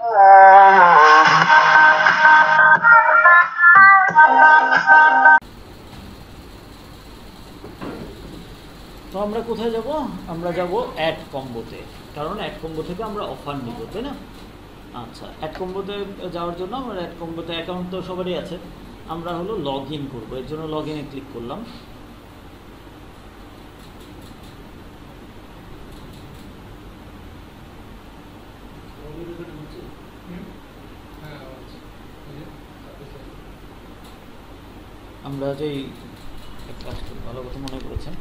তো আমরা কোথায় যাব? আমরা যাব অ্যাড কম্বোতে, কারণ অ্যাড কম্বো থেকে আমরা অফার নিব, তাই না? আচ্ছা, অ্যাড কম্বোতে যাওয়ার জন্য আমরা অ্যাড কম্বোতে অ্যাকাউন্ট তো সবারই আছে, আমরা হলো লগ ইন করবো। এর জন্য লগ ইনে ক্লিক করলাম। আমরা যেই একটা কাজ করি, ভালো কথা মনে করেছেন।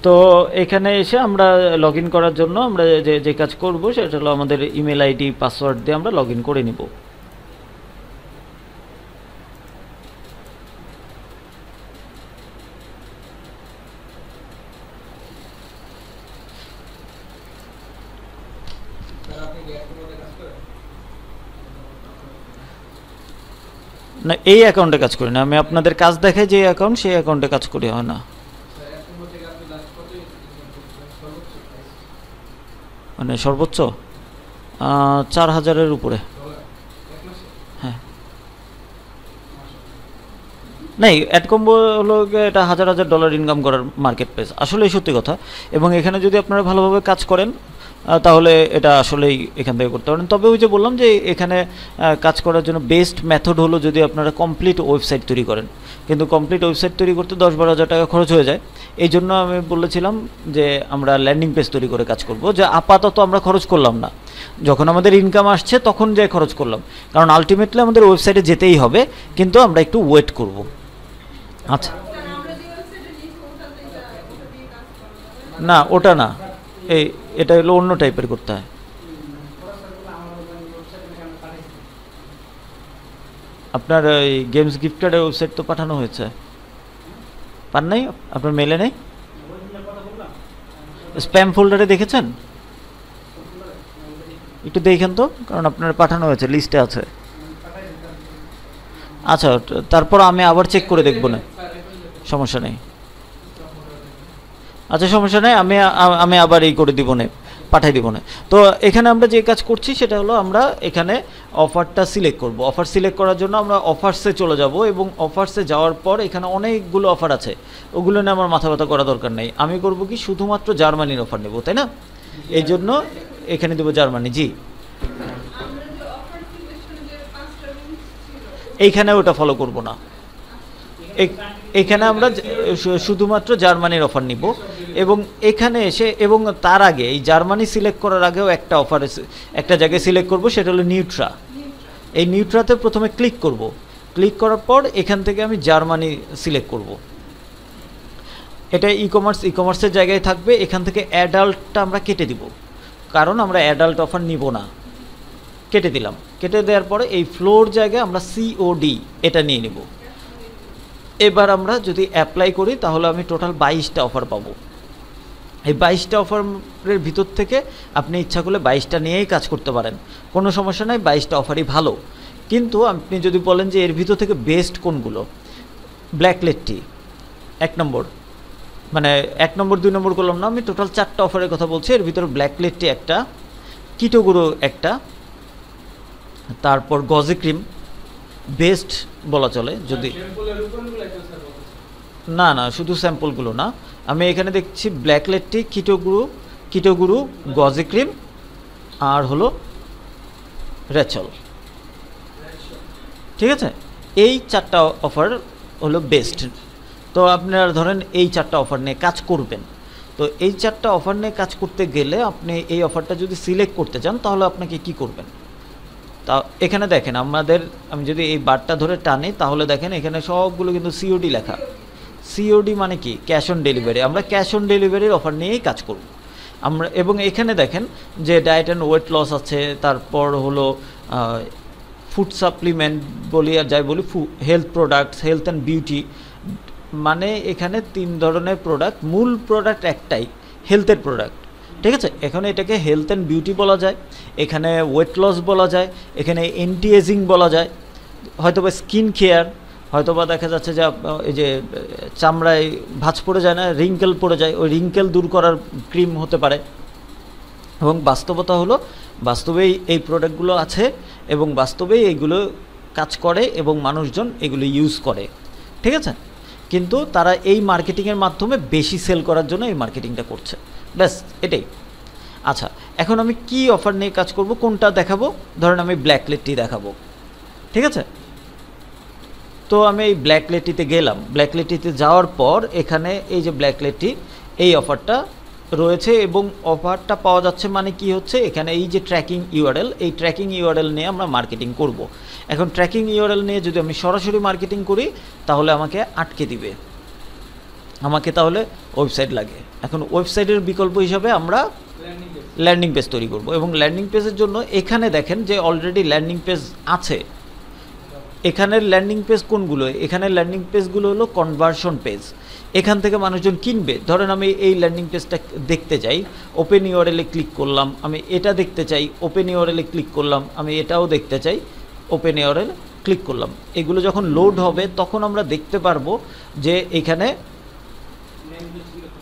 তো এখানে এসে আমরা লগ ইন করার জন্য আমরা যে কাজ করব সেটা হলো আমাদের ইমেল আইডি পাসওয়ার্ড দিয়ে আমরা লগ ইন করে নিব। না, এই অ্যাকাউন্টে কাজ করি না আমি, আপনাদের কাজ দেখাই যে অ্যাকাউন্ট, সেই অ্যাকাউন্টে কাজ করি হয় না। মানে সর্বোচ্চ 4000-এর উপরে। হ্যাঁ, নাই, অ্যাড কম্বো হলো এটা হাজার হাজার ডলার ইনকাম করার মার্কেট প্লেস, আসলেই সত্যি কথা। এবং এখানে যদি আপনারা ভালোভাবে কাজ করেন তাহলে এটা আসলেই এখান থেকে করতে পারেন। তবে ওই যে বললাম যে এখানে কাজ করার জন্য বেস্ট মেথড হলো যদি আপনারা কমপ্লিট ওয়েবসাইট তৈরি করেন, কিন্তু কমপ্লিট ওয়েবসাইট তৈরি করতে 10-12 হাজার টাকা খরচ হয়ে যায়। এই জন্য আমি বলেছিলাম যে আমরা ল্যান্ডিং পেজ তৈরি করে কাজ করব, যে আপাতত আমরা খরচ করলাম না, যখন আমাদের ইনকাম আসছে তখন যে খরচ করলাম, কারণ আলটিমেটলি আমাদের ওয়েবসাইটে যেতেই হবে, কিন্তু আমরা একটু ওয়েট করব। আচ্ছা, না ওটা না, এটা হলো অন্য টাইপের করতে হয়। আপনার এই গেমস গিফটের ওয়েবসাইট তো পাঠানো হয়েছে, পান নাই? আপনার মেলে নেই? স্প্যাম ফোল্ডারে দেখেছেন? একটু দেখেন তো, কারণ আপনার পাঠানো হয়েছে, লিস্টে আছে। আচ্ছা, তারপর আমি আবার চেক করে দেখব না, সমস্যা নেই। আচ্ছা, সমস্যা নেই, আমি আবার এই করে দিব না, পাঠাই দিব না। তো এখানে আমরা যে কাজ করছি সেটা হলো আমরা এখানে অফারটা সিলেক্ট করব। অফার সিলেক্ট করার জন্য আমরা অফার্সে চলে যাব, এবং অফার্সে যাওয়ার পর এখানে অনেকগুলো অফার আছে, ওগুলো নিয়ে আমার মাথা ব্যথা করা দরকার নেই। আমি করব কি, শুধুমাত্র জার্মানির অফার নেব, তাই না? এই জন্য এখানে দেবো জার্মানি। জি, এইখানে ওটা ফলো করব না, এখানে আমরা শুধুমাত্র জার্মানির অফার নিব। এবং এখানে এসে, এবং তার আগে এই জার্মানি সিলেক্ট করার আগেও একটা অফার, একটা জায়গায় সিলেক্ট করব, সেটা হলো নিউট্রা। এই নিউট্রাতে প্রথমে ক্লিক করব, ক্লিক করার পর এখান থেকে আমি জার্মানি সিলেক্ট করব। এটা ই কমার্সের জায়গায় থাকবে। এখান থেকে অ্যাডাল্টটা আমরা কেটে দিব, কারণ আমরা অ্যাডাল্ট অফার নিব না। কেটে দিলাম, কেটে দেওয়ার পরে এই ফ্লোর জায়গায় আমরা সিওডি এটা নিয়ে নিব। এবার আমরা যদি অ্যাপ্লাই করি তাহলে আমি টোটাল 22টা অফার পাবো। এই 22টা অফারের ভিতর থেকে আপনি ইচ্ছা করলে 22টা নিয়েই কাজ করতে পারেন, কোনো সমস্যা নাই, 22টা অফারই ভালো। কিন্তু আপনি যদি বলেন যে এর ভিতর থেকে বেস্ট কোনগুলো, ব্ল্যাকলেট টি 1 নম্বর, মানে 1 নম্বর 2 নম্বর করলাম না, আমি টোটাল 4টা অফারের কথা বলছি। এর ভিতরে ব্ল্যাকলেট টি একটা, কিটোগুরো একটা, তারপর গজি ক্রিম বেস্ট বলা চলে। যদি না না, শুধু স্যাম্পলগুলো না, আমি এখানে দেখছি ব্ল্যাকলেট টি, কিটোগুরু, গজি ক্রিম, আর হলো রেচল। ঠিক আছে, এই 4টা অফার হলো বেস্ট। তো আপনারা ধরেন এই 4টা অফার নিয়ে কাজ করবেন। তো এই 4টা অফার নিয়ে কাজ করতে গেলে আপনি এই অফারটা যদি সিলেক্ট করতে চান তাহলে আপনাকে কি করবেন? তা এখানে দেখেন, আমি যদি এই বারটা ধরে টানি তাহলে দেখেন এখানে সবগুলো কিন্তু সিওডি লেখা। সিওডি মানে কি? Cash on delivery. আমরা ক্যাশ অন ডেলিভারির অফার নিয়েই কাজ করব আমরা। এবং এখানে দেখেন যে ডায়েট অ্যান্ড ওয়েট লস আছে, তারপর হলো ফুড সাপ্লিমেন্ট বলি আর যাই বলি, health products, health and beauty, মানে এখানে 3 ধরনের প্রোডাক্ট। মূল প্রোডাক্ট একটাই, হেলথের প্রোডাক্ট। ঠিক আছে, এখানে এটাকে হেলথ অ্যান্ড বিউটি বলা যায়, এখানে ওয়েট লস বলা যায়, এখানে অ্যান্টি এজিং বলা যায়, হয়তোবা স্কিন কেয়ার, হয়তোবা দেখা যাচ্ছে যে এই যে চামড়ায় ভাঁজ পড়ে যায় না, রিঙ্কেল পড়ে যায়, ওই রিঙ্কেল দূর করার ক্রিম হতে পারে। এবং বাস্তবতা হলো বাস্তবেই এই প্রোডাক্টগুলো আছে এবং বাস্তবেই এইগুলো কাজ করে এবং মানুষজন এগুলো ইউজ করে, ঠিক আছে? কিন্তু তারা এই মার্কেটিংয়ের মাধ্যমে বেশি সেল করার জন্য এই মার্কেটিংটা করছে, ব্যাস এটাই। আচ্ছা, এখন আমি কি অফার নিয়ে কাজ করব, কোনটা দেখাবো? ধরেন আমি ব্ল্যাকলেটটি দেখাবো, ঠিক আছে? তো আমি এই ব্ল্যাকলেটটিতে গেলাম, ব্ল্যাকলেটটিতে যাওয়ার পর এখানে এই যে ব্ল্যাকলেটটি, এই অফারটা রয়েছে এবং অফারটা পাওয়া যাচ্ছে মানে কি হচ্ছে, এখানে এই যে ট্র্যাকিং ইউআরএল, এই ট্র্যাকিং ইউআরএল নিয়ে আমরা মার্কেটিং করব। এখন ট্র্যাকিং ইউআরএল নিয়ে যদি আমি সরাসরি মার্কেটিং করি তাহলে আমাকে আটকে দিবে, আমাকে তাহলে ওয়েবসাইট লাগে। এখন ওয়েবসাইটের বিকল্প হিসাবে আমরা ল্যান্ডিং পেজ তৈরি করব এবং ল্যান্ডিং পেজের জন্য এখানে দেখেন যে অলরেডি ল্যান্ডিং পেজ আছে। এখানের ল্যান্ডিং পেজ কোনগুলো? এখানের ল্যান্ডিং পেজগুলো হলো কনভার্সন পেজ, এখান থেকে মানুষজন কিনবে। ধরেন আমি এই ল্যান্ডিং পেজটা দেখতে চাই, ওপেন ইউআরএলে ক্লিক করলাম, আমি এটা দেখতে চাই, ওপেন ইউআরএলে ক্লিক করলাম, আমি এটাও দেখতে চাই, ওপেন ইউআরএল ক্লিক করলাম। এগুলো যখন লোড হবে তখন আমরা দেখতে পারবো যে এখানে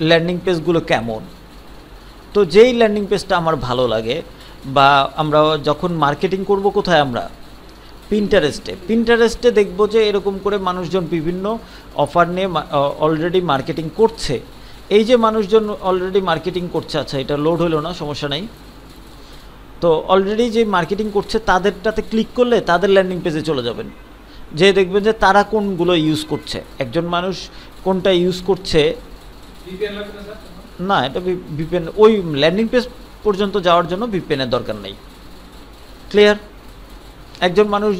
ল্যান্ডিং পেজগুলো কেমন। তো যেই ল্যান্ডিং পেজটা আমার ভালো লাগে, বা আমরা যখন মার্কেটিং করব কোথায়, আমরা পিন্টারেস্টে দেখব যে এরকম করে মানুষজন বিভিন্ন অফার নিয়ে অলরেডি মার্কেটিং করছে। এই যে মানুষজন অলরেডি মার্কেটিং করছে, আচ্ছা এটা লোড হলো না, সমস্যা নাই। তো অলরেডি যে মার্কেটিং করছে তাদেরটাতে ক্লিক করলে তাদের ল্যান্ডিং পেজে চলে যাবেন, যে দেখবেন যে তারা কোনগুলো ইউজ করছে, একজন মানুষ কোনটা ইউজ করছে। না, এটা ভিপিএন, ওই ল্যান্ডিং পেজ পর্যন্ত যাওয়ার জন্য ভিপিএনের দরকার নেই। ক্লিয়ার? একজন মানুষ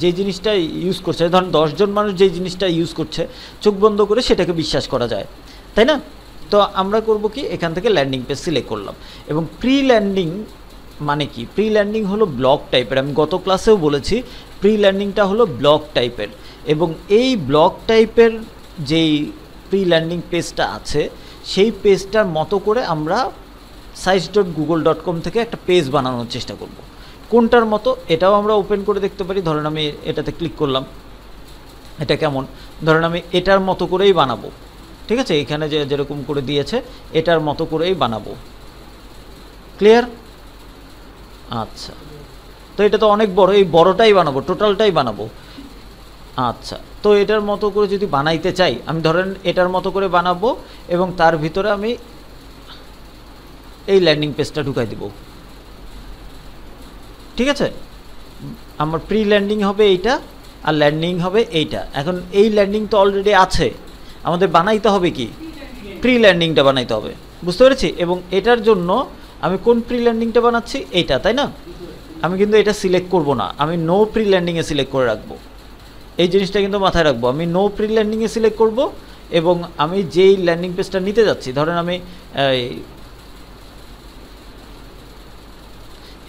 যে জিনিসটা ইউজ করছে, ধরুন 10 জন মানুষ যেই জিনিসটা ইউজ করছে, চোখ বন্ধ করে সেটাকে বিশ্বাস করা যায়, তাই না? তো আমরা করব কি, এখান থেকে ল্যান্ডিং পেজ সিলেক্ট করলাম। এবং প্রি ল্যান্ডিং মানে কি? প্রি ল্যান্ডিং হলো ব্লগ টাইপের, আমি গত ক্লাসেও বলেছি প্রি ল্যান্ডিংটা হলো ব্লগ টাইপের। এবং এই ব্লগ টাইপের যেই প্রি ল্যান্ডিং পেজটা আছে, সেই পেজটার মতো করে আমরা sites.google.com থেকে একটা পেজ বানানোর চেষ্টা করব। কোনটার মতো এটাও আমরা ওপেন করে দেখতে পারি। ধরেন আমি এটাতে ক্লিক করলাম, এটা কেমন, ধরেন আমি এটার মতো করেই বানাবো, ঠিক আছে? এখানে যেরকম করে দিয়েছে এটার মতো করেই বানাবো। ক্লিয়ার? আচ্ছা, তো এটা তো অনেক বড়, এই বড়টাই বানাবো, টোটালটাই বানাবো। আচ্ছা, তো এটার মতো করে যদি বানাইতে চাই, আমি ধরেন এটার মতো করে বানাবো এবং তার ভিতরে আমি এই ল্যান্ডিং পেজটা ঢুকাই দিব, ঠিক আছে? আমার প্রি ল্যান্ডিং হবে এইটা আর ল্যান্ডিং হবে এইটা। এখন এই ল্যান্ডিং তো অলরেডি আছে, আমাদের বানাইতে হবে কি, প্রি ল্যান্ডিংটা বানাইতে হবে, বুঝতে পেরেছি? এবং এটার জন্য আমি কোন প্রি ল্যান্ডিংটা বানাচ্ছি, এইটা, তাই না? আমি কিন্তু এটা সিলেক্ট করব না, আমি নো প্রি ল্যান্ডিংয়ে সিলেক্ট করে রাখবো। এই জিনিসটা কিন্তু মাথায় রাখবো, আমি নো প্রি ল্যান্ডিংয়ে সিলেক্ট করব এবং আমি যেই ল্যান্ডিং পেজটা নিতে যাচ্ছি, ধরেন আমি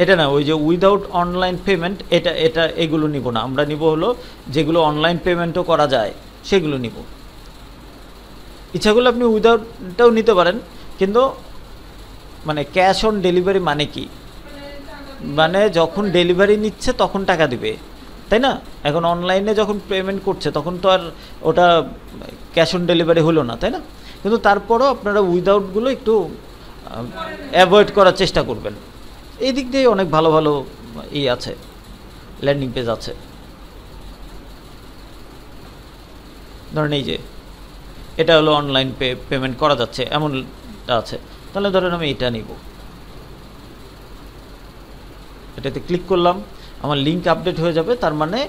এটা না, ওই যে উইদাউট অনলাইন পেমেন্ট, এটা এগুলো নিব না, আমরা নিব হলো যেগুলো অনলাইন পেমেন্টও করা যায় সেগুলো নিব। ইচ্ছা করলে আপনি উইদাউটটাও নিতে পারেন, কিন্তু মানে ক্যাশ অন ডেলিভারি মানে কি, মানে যখন ডেলিভারি নিচ্ছে তখন টাকা দিবে, তাই না? এখন অনলাইনে যখন পেমেন্ট করছে তখন তো আর ওটা ক্যাশ অন ডেলিভারি হলো না, তাই না? কিন্তু তারপরও আপনারা উইদাউটগুলো একটু অ্যাভয়েড করার চেষ্টা করবেন। এই দিক দিয়ে অনেক ভালো ভালো আছে, ল্যান্ডিং পেজ আছে। ধরেন এই যে এটা হলো অনলাইন পেমেন্ট করা যাচ্ছে এমনটা আছে, তাহলে ধরেন আমি এটা নিব, এটাতে ক্লিক করলাম, আমার লিঙ্ক আপডেট হয়ে যাবে। তার মানে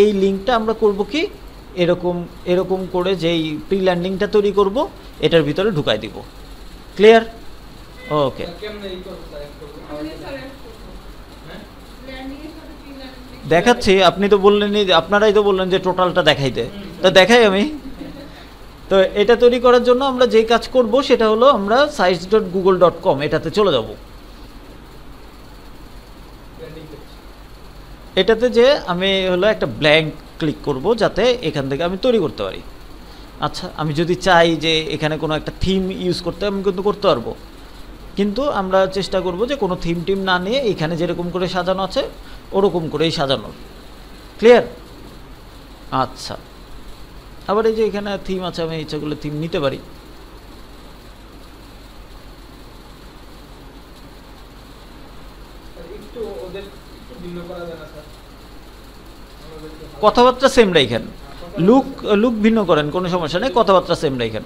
এই লিঙ্কটা আমরা করব কি, এরকম করে যেই প্রি ল্যান্ডিংটা তৈরি করব এটার ভিতরে ঢুকাই দিব। ক্লিয়ার? ওকে, দেখাচ্ছি। আপনি তো বললেনই, আপনারাই তো বললেন যে টোটালটা দেখাইতে, তো দেখাই আমি। তো এটা তৈরি করার জন্য আমরা যেই কাজ করব সেটা হলো আমরা sites.google.com এটাতে চলে যাব। এটাতে যে আমি হলো একটা ব্ল্যাঙ্ক ক্লিক করব যাতে এখান থেকে আমি তৈরি করতে পারি। আচ্ছা, আমি যদি চাই যে এখানে কোনো একটা থিম ইউজ করতে, আমি কিন্তু করতে পারবো, কিন্তু আমরা চেষ্টা করব যে কোনো থিম টিম না নিয়ে এখানে যেরকম করে সাজানো আছে ওরকম করেই সাজানোর। ক্লিয়ার? আচ্ছা, আবার এই যে এখানে থিম আছে, আমি ইচ্ছা করলে থিম নিতে পারি। কথাবার্তা সেম রাখেন, লুক লুক ভিন্ন করেন, কোনো সমস্যা নেই, কথাবার্তা সেম রাখেন।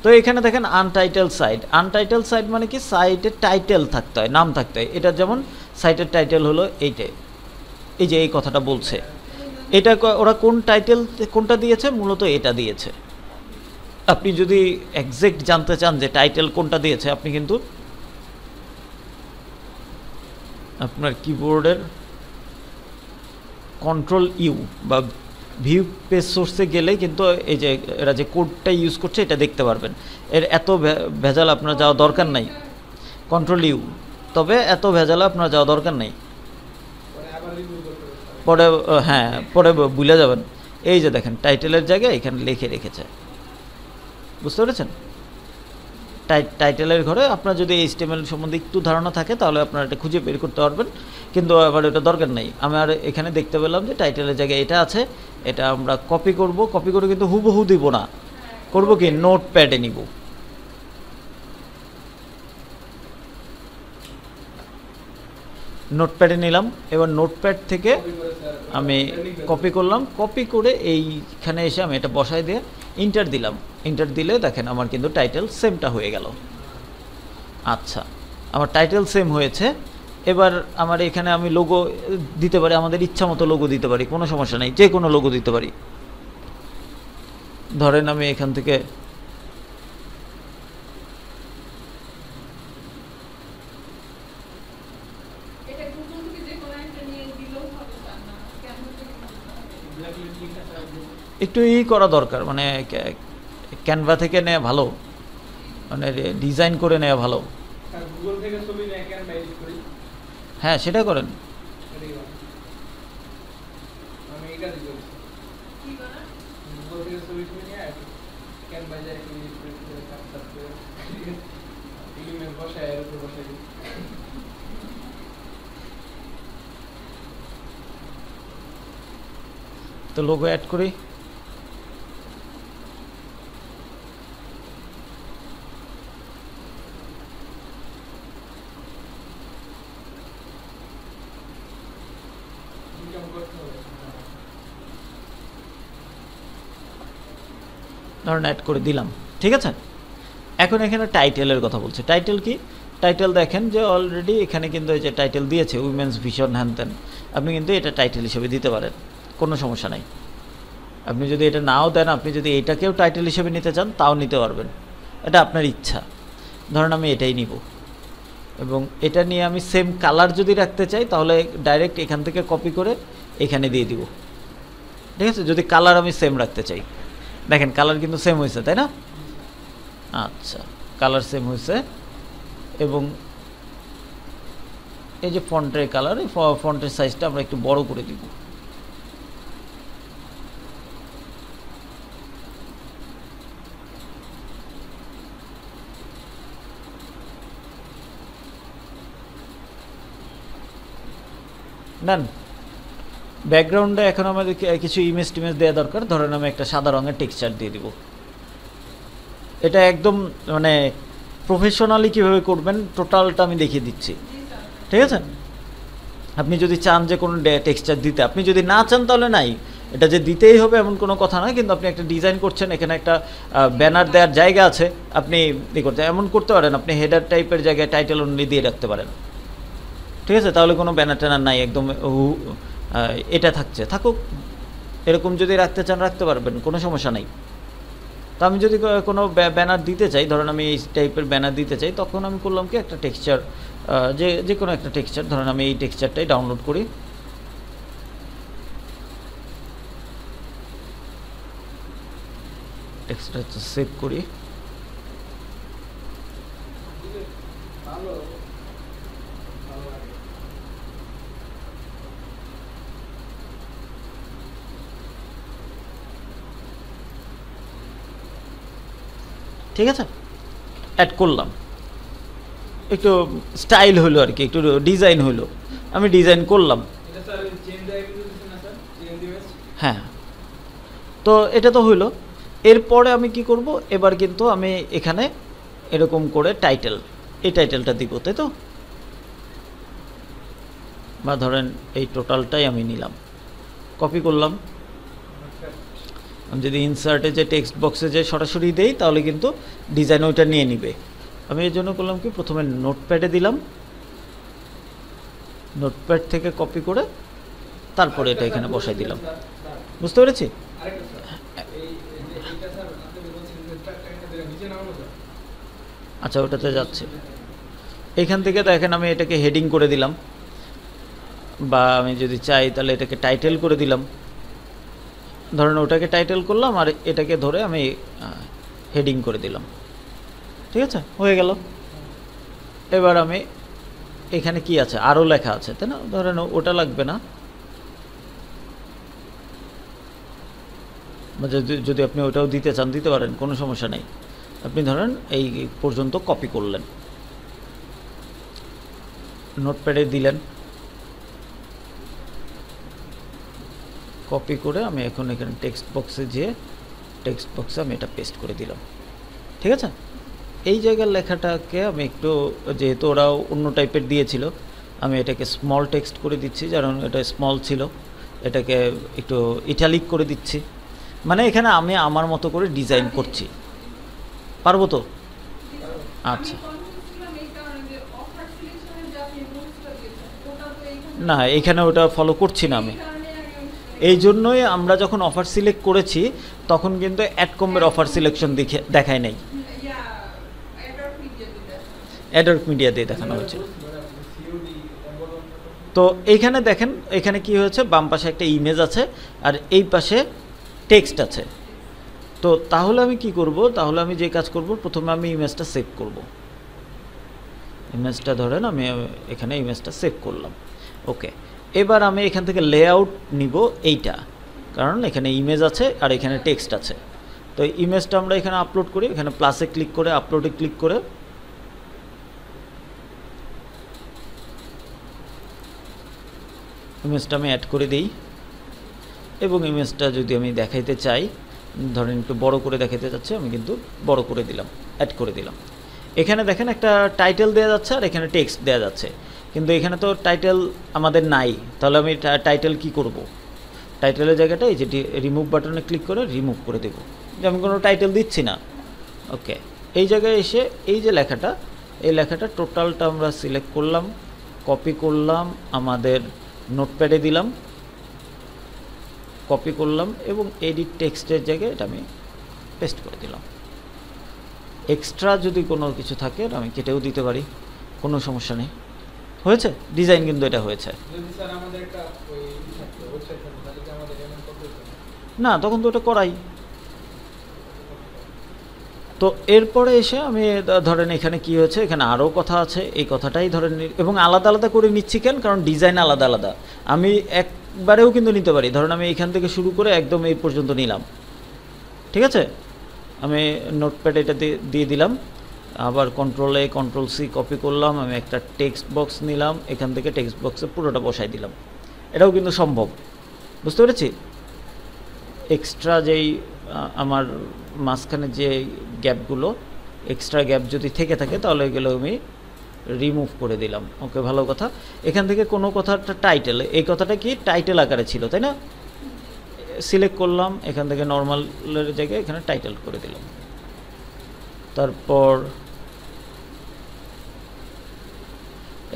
তো এখানে দেখেন আনটাইটেল সাইট, আনটাইটেল সাইট মানে কি সাইটের টাইটেল থাকতে হয়, নাম থাকতে হয়। এটা যেমন সাইটের টাইটেল হলো এইটাই, এই যে এই কথাটা বলছে, এটা ওরা কোন টাইটেল কোনটা দিয়েছে, মূলত এটা দিয়েছে। আপনি যদি এক্সাক্ট জানতে চান যে টাইটেল কোনটা দিয়েছে, আপনি কিন্তু আপনার কিবোর্ডের কন্ট্রোল ইউ বা ভিউ পেজ সোর্সে গেলে কিন্তু এই যে এরা যে কোডটা ইউজ করছে এটা দেখতে পারবেন। এর এত ভেজাল আপনার যাওয়া দরকার নাই, কন্ট্রোল ইউ, তবে এত ভেজাল আপনার যাওয়া দরকার নেই, পরে হ্যাঁ পরে ভুলে যাবেন। এই যে দেখেন টাইটেলের জায়গায় এখানে লিখে রেখেছে, বুঝতে পেরেছেন? টাইটেলের ঘরে আপনার যদি HTML সম্বন্ধে একটু ধারণা থাকে তাহলে আপনারা এটা খুঁজে বের করতে পারবেন, কিন্তু আবার এটা দরকার নেই। আমি আর এখানে দেখতে পেলাম যে টাইটেলের জায়গায় এটা আছে, এটা আমরা কপি করব, কপি করে কিন্তু হুবহু দিব না, করব কি নোটপ্যাডে নিব। নোটপ্যাডে নিলাম, এবার নোটপ্যাড থেকে আমি কপি করলাম, কপি করে এইখানে এসে আমি এটা বসাই দিয়ে ইন্টার দিলাম। ইন্টার দিলে দেখেন আমার কিন্তু টাইটেল সেমটা হয়ে গেল। আচ্ছা, আমার টাইটেল সেম হয়েছে। এবার আমার এখানে আমি লোগো দিতে পারি, আমাদের ইচ্ছা মতো লোগো দিতে পারি, কোনো সমস্যা নেই, যে কোনো লোগো দিতে পারি। ধরেন আমি এখান থেকে একটু করা দরকার, মানে ক্যানভা থেকে নেওয়া ভালো, মানে ডিজাইন করে নেওয়া ভালো। হ্যাঁ সেটা করেন। তো লোগো অ্যাড করি, ধরুন অ্যাড করে দিলাম, ঠিক আছে। এখন এখানে টাইটেলের কথা বলছে। টাইটেল কি? টাইটেল দেখেন যে অলরেডি এখানে কিন্তু এই যে টাইটেল দিয়েছে উইমেন্স ভিশন হ্যান ত্যান, আপনি কিন্তু এটা টাইটেল হিসেবে দিতে পারেন, কোনো সমস্যা নাই। আপনি যদি এটা নাও দেন, আপনি যদি এটাকেও টাইটেল হিসেবে নিতে চান তাও নিতে পারবেন, এটা আপনার ইচ্ছা। ধরুন আমি এটাই নিব, এবং এটা নিয়ে আমি সেম কালার যদি রাখতে চাই তাহলে ডাইরেক্ট এখান থেকে কপি করে এখানে দিয়ে দিব, ঠিক আছে। যদি কালার আমি সেম রাখতে চাই, দেখেন কালার কিন্তু সেম হয়েছে, তাই না? আচ্ছা, কালার সেম হয়েছে। এবং এই যে ফন্টের কালার, এই ফন্টের সাইজটা আমরা একটু বড় করে দিব। নেন, ব্যাকগ্রাউন্ডে এখন আমাদের কিছু ইমেজ টিমেজ দেওয়া দরকার। ধরেন আমি একটা সাদা রঙের টেক্সচার দিয়ে দিব। এটা একদম মানে প্রফেশনালি কীভাবে করবেন টোটালটা আমি দেখিয়ে দিচ্ছি, ঠিক আছে। আপনি যদি চান যে কোনো টেক্সচার দিতে, আপনি যদি না চান তাহলে নাই, এটা যে দিতেই হবে এমন কোনো কথা নয়। কিন্তু আপনি একটা ডিজাইন করছেন, এখানে একটা ব্যানার দেওয়ার জায়গা আছে, আপনি করতে এমন করতে পারেন, আপনি হেডার টাইপের জায়গায় টাইটেল অনলি দিয়ে রাখতে পারেন, ঠিক আছে। তাহলে কোনো ব্যানার ট্যানার নাই, একদম এটা থাকছে, থাকুক। এরকম যদি রাখতে চান রাখতে পারবেন, কোনো সমস্যা নেই। তো আমি যদি কোনো ব্যানার দিতে চাই, ধরেন আমি এই টাইপের ব্যানার দিতে চাই, তখন আমি করলাম কি একটা টেক্সচার, যে কোনো একটা টেক্সচার, ধরেন আমি এই টেক্সচারটাই ডাউনলোড করি, টেক্সচারটা সেভ করি। ঠিক আছে, অ্যাড করলাম, একটু স্টাইল হলো আর কি, একটু ডিজাইন হলো, আমি ডিজাইন করলাম। হ্যাঁ, তো এটা তো হইলো। এরপরে আমি কি করব, এবার কিন্তু আমি এখানে এরকম করে টাইটেল, এই টাইটেলটা দিব, তাই তো। বা ধরেন এই টোটালটাই আমি নিলাম, কপি করলাম। আমি যদি ইনসার্টে যে টেক্সট বক্সে যে সরাসরি দেই তাহলে কিন্তু ডিজাইন ওইটা নিয়ে নিবে। আমি এই জন্য করলাম কি, প্রথমে নোটপ্যাডে দিলাম, নোটপ্যাড থেকে কপি করে তারপরে এটা এখানে বসাই দিলাম। বুঝতে পেরেছি? আচ্ছা, ওটাতে যাচ্ছে। এইখান থেকে দেখেন আমি এটাকে হেডিং করে দিলাম, বা আমি যদি চাই তাহলে এটাকে টাইটেল করে দিলাম। ধরেন ওটাকে টাইটেল করলাম আর এটাকে ধরে আমি হেডিং করে দিলাম। ঠিক আছে, হয়ে গেল। এবার আমি এখানে কি আছে, আরও লেখা আছে, তাই না? ধরেন ওটা লাগবে না, যদি আপনি ওটাও দিতে চান দিতে পারেন, কোনো সমস্যা নেই। আপনি ধরেন এই পর্যন্ত কপি করলেন, নোটপ্যাডে দিলেন, কপি করে আমি এখন এখানে টেক্সট বক্সে যেয়ে টেক্সট বক্সে আমি এটা পেস্ট করে দিলাম। ঠিক আছে, এই জায়গার লেখাটাকে আমি একটু, যেহেতু ওরাও অন্য টাইপের দিয়েছিল, আমি এটাকে স্মল টেক্সট করে দিচ্ছি, কারণ এটা স্মল ছিল। এটাকে একটু ইটালিক করে দিচ্ছি, মানে এখানে আমি আমার মতো করে ডিজাইন করছি। পারবো তো? আচ্ছা, না এখানে ওটা ফলো করছি না আমি। এই জন্যই আমরা যখন অফার সিলেক্ট করেছি তখন কিন্তু অ্যাড কম্বের অফার সিলেকশন দেখায় নাই, অ্যাডর্ক মিডিয়া দিয়ে দেখানো হয়েছে। তো এইখানে দেখেন, এখানে কি হয়েছে, বাম পাশে একটা ইমেজ আছে আর এই পাশে টেক্সট আছে। তো তাহলে আমি কি করব, তাহলে আমি যে কাজ করব, প্রথমে আমি ইমেজটা সেভ করব। ইমেজটা ধরেন আমি এখানে ইমেজটা সেভ করলাম। ওকে, এবার আমি এখান থেকে লেআউট নিব এইটা, কারণ এখানে ইমেজ আছে আর এখানে টেক্সট আছে। তো ইমেজটা আমরা এখানে আপলোড করি, এখানে প্লাসে ক্লিক করে আপলোডে ক্লিক করে ইমেজটা আমি অ্যাড করে দিই। এবং ইমেজটা যদি আমি দেখাইতে চাই, ধরেন একটু বড় করে দেখাইতে চাচ্ছি, আমি কিন্তু বড় করে দিলাম, অ্যাড করে দিলাম। এখানে দেখেন একটা টাইটেল দেওয়া যাচ্ছে আর এখানে টেক্সট দেওয়া যাচ্ছে, কিন্তু এখানে তো টাইটেল আমাদের নাই। তাহলে আমি টাইটেল কি করব, টাইটেলের জায়গাটা এই যে রিমুভ বাটনে ক্লিক করে রিমুভ করে দেব, যে আমি কোনো টাইটেল দিচ্ছি না। ওকে, এই জায়গায় এসে এই যে লেখাটা, এই লেখাটা টোটালটা আমরা সিলেক্ট করলাম, কপি করলাম, আমাদের নোটপ্যাডে দিলাম, কপি করলাম এবং এডিট টেক্সটের জায়গায় এটা আমি পেস্ট করে দিলাম। এক্সট্রা যদি কোনো কিছু থাকে আমি কেটেও দিতে পারি, কোনো সমস্যা নেই। হয়েছে, ডিজাইন কিন্তু এটা হয়েছে। না, তখন তো ওটা করাই। তো এরপরে এসে আমি ধরেন এখানে কি হয়েছে, এখানে আরও কথা আছে, এই কথাটাই ধরেন, এবং আলাদা আলাদা করে নিচ্ছি কেন, কারণ ডিজাইন আলাদা আলাদা। আমি একবারেও কিন্তু নিতে পারি, ধরেন আমি এখান থেকে শুরু করে একদম এই পর্যন্ত নিলাম। ঠিক আছে, আমি নোটপ্যাড এটা দিয়ে দিলাম, আবার কন্ট্রোল-A কন্ট্রোল-C কপি করলাম, আমি একটা টেক্সট বক্স নিলাম, এখান থেকে টেক্সট বক্সে পুরোটা বসাই দিলাম। এটাও কিন্তু সম্ভব, বুঝতে পেরেছি। এক্সট্রা যেই আমার মাঝখানে যে গ্যাপগুলো, এক্সট্রা গ্যাপ যদি থেকে থাকে তাহলে এগুলো আমি রিমুভ করে দিলাম। ওকে, ভালো কথা। এখান থেকে কোনো কথাটা টাইটেল, এই কথাটা কি টাইটেল আকারে ছিল, তাই না? সিলেক্ট করলাম, এখান থেকে নর্মালের জায়গায় এখানে টাইটেল করে দিলাম। তারপর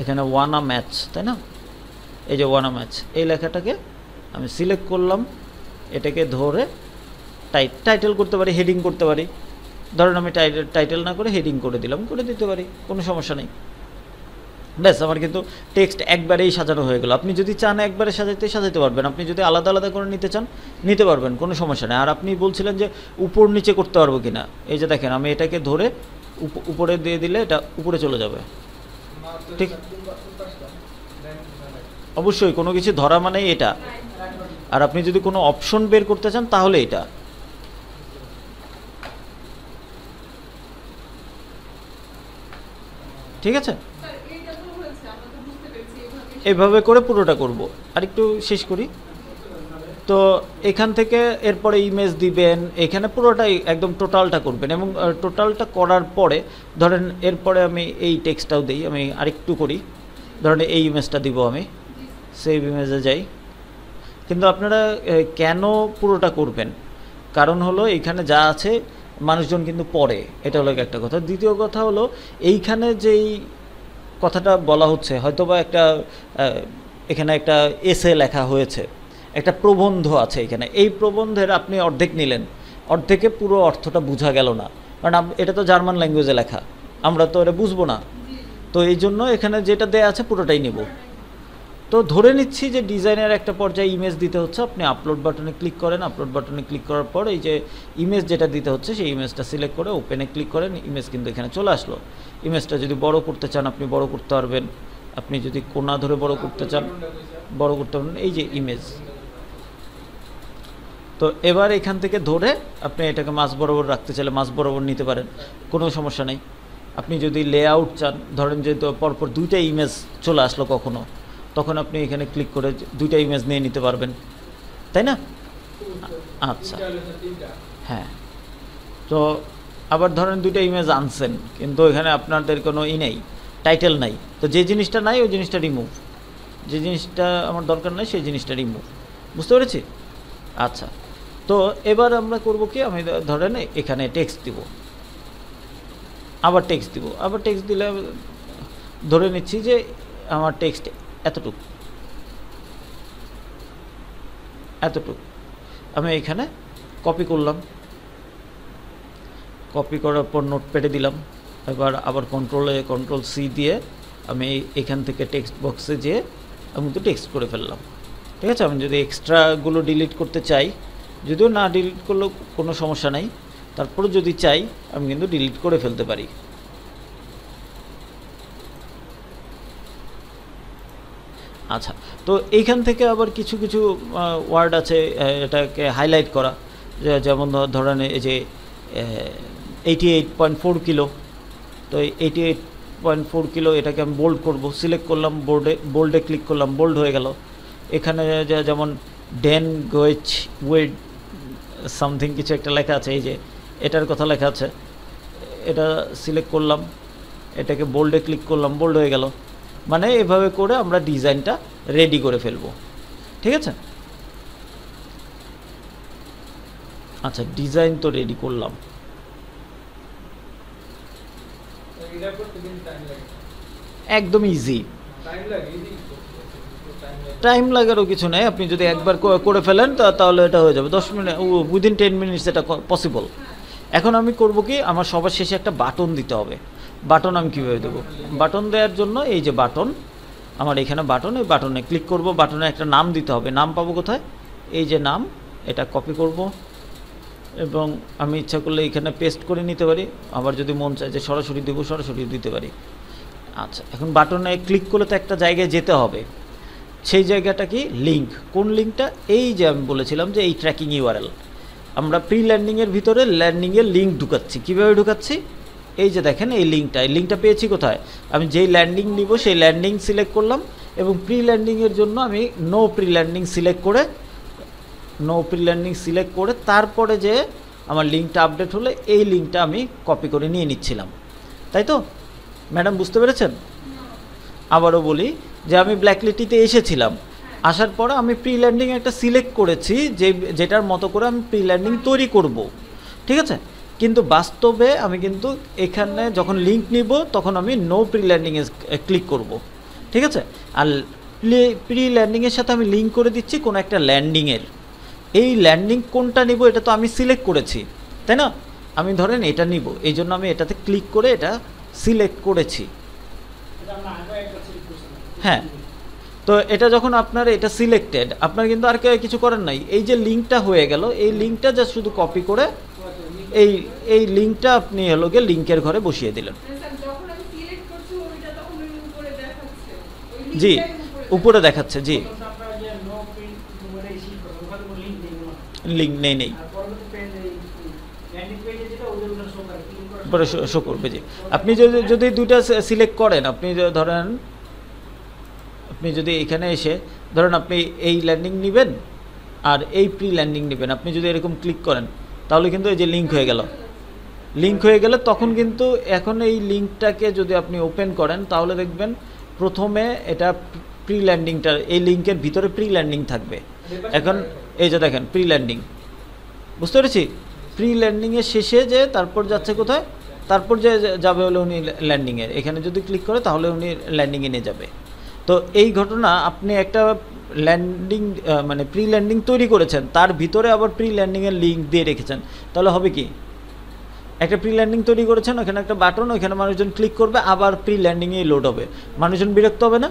এখানে ওয়ানা ম্যাচ, তাই না? এই যে ওয়ানা ম্যাচ, এই লেখাটাকে আমি সিলেক্ট করলাম, এটাকে ধরে টাইটেল করতে পারি, হেডিং করতে পারি। ধরেন আমি টাইটেল না করে হেডিং করে দিলাম, করে দিতে পারি, কোনো সমস্যা নেই। ব্যাস, আমার কিন্তু টেক্সট একবারেই সাজানো হয়ে গেল। আপনি যদি চান একবারে সাজাতে পারবেন, আপনি যদি আলাদা আলাদা করে নিতে চান নিতে পারবেন, কোনো সমস্যা নেই। আর আপনি বলছিলেন যে উপর নিচে করতে পারবো কিনা, এই যে দেখেন আমি এটাকে ধরে উপরে দিয়ে দিলে এটা উপরে চলে যাবে। ঠিক, অবশ্যই কোনো কিছু ধরা মানেই এটা। আর আপনি যদি কোনো অপশন বের করতে চান তাহলে এটা। ঠিক আছে, এভাবে করে পুরোটা করব। আর একটু শেষ করি। তো এখান থেকে এরপরে ইমেজ দিবেন, এখানে পুরোটাই একদম টোটালটা করবেন। এবং টোটালটা করার পরে ধরেন এরপরে আমি এই টেক্সটটাও দিই, আমি আরেকটু করি, ধরেন এই ইমেজটা দিব আমি। সেভ ইমেজে যাই। কিন্তু আপনারা কেন পুরোটা করবেন, কারণ হলো এইখানে যা আছে মানুষজন কিন্তু পড়ে, এটা হলো একটা কথা। দ্বিতীয় কথা হলো এইখানে যেই কথাটা বলা হচ্ছে হয়তোবা একটা এখানে একটা এসে লেখা হয়েছে, একটা প্রবন্ধ আছে এখানে, এই প্রবন্ধের আপনি অর্ধেক নিলেন, অর্ধেকে পুরো অর্থটা বোঝা গেল না, কারণ এটা তো জার্মান ল্যাঙ্গুয়েজে লেখা, আমরা তো এটা বুঝবো না। তো এই জন্য এখানে যেটা দেয়া আছে পুরোটাই নেব। তো ধরে নিচ্ছি যে ডিজাইনের একটা পর্যায়ে ইমেজ দিতে হচ্ছে, আপনি আপলোড বাটনে ক্লিক করেন, আপলোড বাটনে ক্লিক করার পর এই যে ইমেজ যেটা দিতে হচ্ছে সেই ইমেজটা সিলেক্ট করে ওপেনে ক্লিক করেন, ইমেজ কিন্তু এখানে চলে আসলো। ইমেজটা যদি বড় করতে চান আপনি বড় করতে পারবেন, আপনি যদি কোণা ধরে বড় করতে চান বড় করতে পারবেন, এই যে ইমেজ। তো এবার এখান থেকে ধরে আপনি এটাকে মাঝ বরাবর রাখতে চাইলে মাঝ বরাবর নিতে পারেন, কোনো সমস্যা নেই। আপনি যদি লেআউট চান, ধরেন যে পরপর দুইটা ইমেজ চলে আসলো কখনো, তখন আপনি এখানে ক্লিক করে দুইটা ইমেজ নিয়ে নিতে পারবেন, তাই না? আচ্ছা, হ্যাঁ। তো আবার ধরেন দুইটা ইমেজ আনছেন, কিন্তু এখানে আপনাদের কোনো নেই, টাইটেল নাই, তো যে জিনিসটা নাই ওই জিনিসটা রিমুভ, যে জিনিসটা আমার দরকার নাই সেই জিনিসটা রিমুভ। বুঝতে পেরেছি? আচ্ছা, তো এবার আমরা করব কি, আমি ধরেন এখানে টেক্সট দিব, আবার টেক্সট দিব, আবার টেক্সট দিলে ধরে নিচ্ছি যে আমার টেক্সট এতটুকু, আমি এখানে কপি করলাম, কপি করার পর নোটপ্যাডে দিলাম। এবার আবার কন্ট্রোল সি দিয়ে আমি এখান থেকে টেক্সট বক্সে যেয়ে আমি তো টেক্সট করে ফেললাম। ঠিক আছে? আমি যদি এক্সট্রাগুলো ডিলিট করতে চাই, যদিও না ডিলিট করলেও কোনো সমস্যা নাই, তারপরে যদি চাই আমি কিন্তু ডিলিট করে ফেলতে পারি। আচ্ছা, তো এইখান থেকে আবার কিছু কিছু ওয়ার্ড আছে এটাকে হাইলাইট করা, যেমন ধরেন এই যে 88.4 কিলো, তো 88.4 কিলো এটাকে আমি বোল্ড করব, সিলেক্ট করলাম, বোল্ডে ক্লিক করলাম, বোল্ড হয়ে গেল। এখানে যেমন ডেন গোয়েচ ওয়েড সামথিং কিছু একটা লেখা আছে, এই যে এটার কথা লেখা আছে, এটা সিলেক্ট করলাম, এটাকে বোল্ডে ক্লিক করলাম, বোল্ড হয়ে গেল। মানে এভাবে করে আমরা ডিজাইনটা রেডি করে ফেলবো। ঠিক আছে? আচ্ছা, ডিজাইন তো রেডি করলাম, একদম ইজি, টাইম লাগারও কিছু নেই। আপনি যদি একবার করে ফেলেন তাহলে এটা হয়ে যাবে 10 মিনিট, উইদিন 10 মিনিটস এটা পসিবল। এখন আমি করব কি, আমার সবার শেষে একটা বাটন দিতে হবে। বাটন আমি কীভাবে দেবো? বাটন দেওয়ার জন্য এই যে বাটন, আমার এখানে বাটন, এই বাটনে ক্লিক করব, বাটনে একটা নাম দিতে হবে। নাম পাবো কোথায়? এই যে নাম, এটা কপি করব এবং আমি ইচ্ছা করলে এখানে পেস্ট করে নিতে পারি, আবার যদি মন চায় যে সরাসরি দেবো সরাসরি দিতে পারি। আচ্ছা, এখন বাটনে ক্লিক করলে তো একটা জায়গায় যেতে হবে, সেই জায়গাটা কি? লিঙ্ক। কোন লিঙ্কটা? এই যে আমি বলেছিলাম যে এই ট্র্যাকিং ইউআরএল, আমরা প্রি ল্যান্ডিংয়ের ভিতরে ল্যান্ডিংয়ের লিঙ্ক ঢুকাচ্ছি। কীভাবে ঢুকাচ্ছি? এই যে দেখেন এই লিঙ্কটা পেয়েছি কোথায়? আমি যেই ল্যান্ডিং নিব সেই ল্যান্ডিং সিলেক্ট করলাম এবং প্রি ল্যান্ডিংয়ের জন্য আমি নো প্রি ল্যান্ডিং সিলেক্ট করে তারপরে যে আমার লিঙ্কটা আপডেট হলে এই লিঙ্কটা আমি কপি করে নিয়ে নিচ্ছিলাম। তাই তো ম্যাডাম, বুঝতে পেরেছেন? আবারও বলি যে আমি ব্ল্যাকলিস্টিতে এসেছিলাম, আসার পরে আমি প্রি ল্যান্ডিং একটা সিলেক্ট করেছি যেটার মতো করে আমি প্রি ল্যান্ডিং তৈরি করব। ঠিক আছে? কিন্তু বাস্তবে আমি কিন্তু এখানে যখন লিঙ্ক নিব তখন আমি নো প্রি ল্যান্ডিংয়ে ক্লিক করব। ঠিক আছে? আর প্রি ল্যান্ডিংয়ের সাথে আমি লিঙ্ক করে দিচ্ছি কোনো একটা ল্যান্ডিংয়ের। এই ল্যান্ডিং কোনটা নিব এটা তো আমি সিলেক্ট করেছি, তাই না? আমি ধরেন এটা নিব, এই জন্য আমি এটাতে ক্লিক করে এটা সিলেক্ট করেছি। হ্যাঁ, তো এটা যখন আপনার এটা সিলেক্টেড, আপনার কিন্তু আর কিছু করার নাই। এই যে লিঙ্কটা হয়ে গেল, এই লিঙ্কটা জাস্ট শুধু কপি করে এই লিঙ্কটা আপনি হলো গিয়ে লিঙ্কের ঘরে বসিয়ে দিলেন। জি, উপরে দেখাচ্ছে। জি, লিঙ্ক নেই পরে শো করবে। জি, আপনি যদি দুইটা সিলেক্ট করেন, আপনি ধরেন আপনি যদি এখানে এসে ধরেন আপনি এই ল্যান্ডিং নেবেন আর এই প্রি ল্যান্ডিং নেবেন, আপনি যদি এরকম ক্লিক করেন তাহলে কিন্তু এই যে লিঙ্ক হয়ে গেলে তখন কিন্তু এখন এই লিঙ্কটাকে যদি আপনি ওপেন করেন তাহলে দেখবেন প্রথমে এটা প্রি ল্যান্ডিংটা, এই লিঙ্কের ভিতরে প্রি ল্যান্ডিং থাকবে। এখন এই যে দেখেন প্রি ল্যান্ডিং, বুঝতে পেরেছি? প্রি ল্যান্ডিংয়ের শেষে যে তারপর যাচ্ছে কোথায়, তারপর যে যাবে হলো উনি ল্যান্ডিংয়ে, এখানে যদি ক্লিক করে তাহলে উনি ল্যান্ডিংয়ে নিয়ে যাবে। তো এই ঘটনা, আপনি একটা ল্যান্ডিং মানে প্রি ল্যান্ডিং তৈরি করেছেন, তার ভিতরে আবার প্রি ল্যান্ডিংয়ের লিঙ্ক দিয়ে রেখেছেন, তাহলে হবে কি? একটা প্রি ল্যান্ডিং তৈরি করেছেন, ওখানে একটা বাটন, ওইখানে মানুষজন ক্লিক করবে, আবার প্রি ল্যান্ডিংয়েই লোড হবে, মানুষজন বিরক্ত হবে না?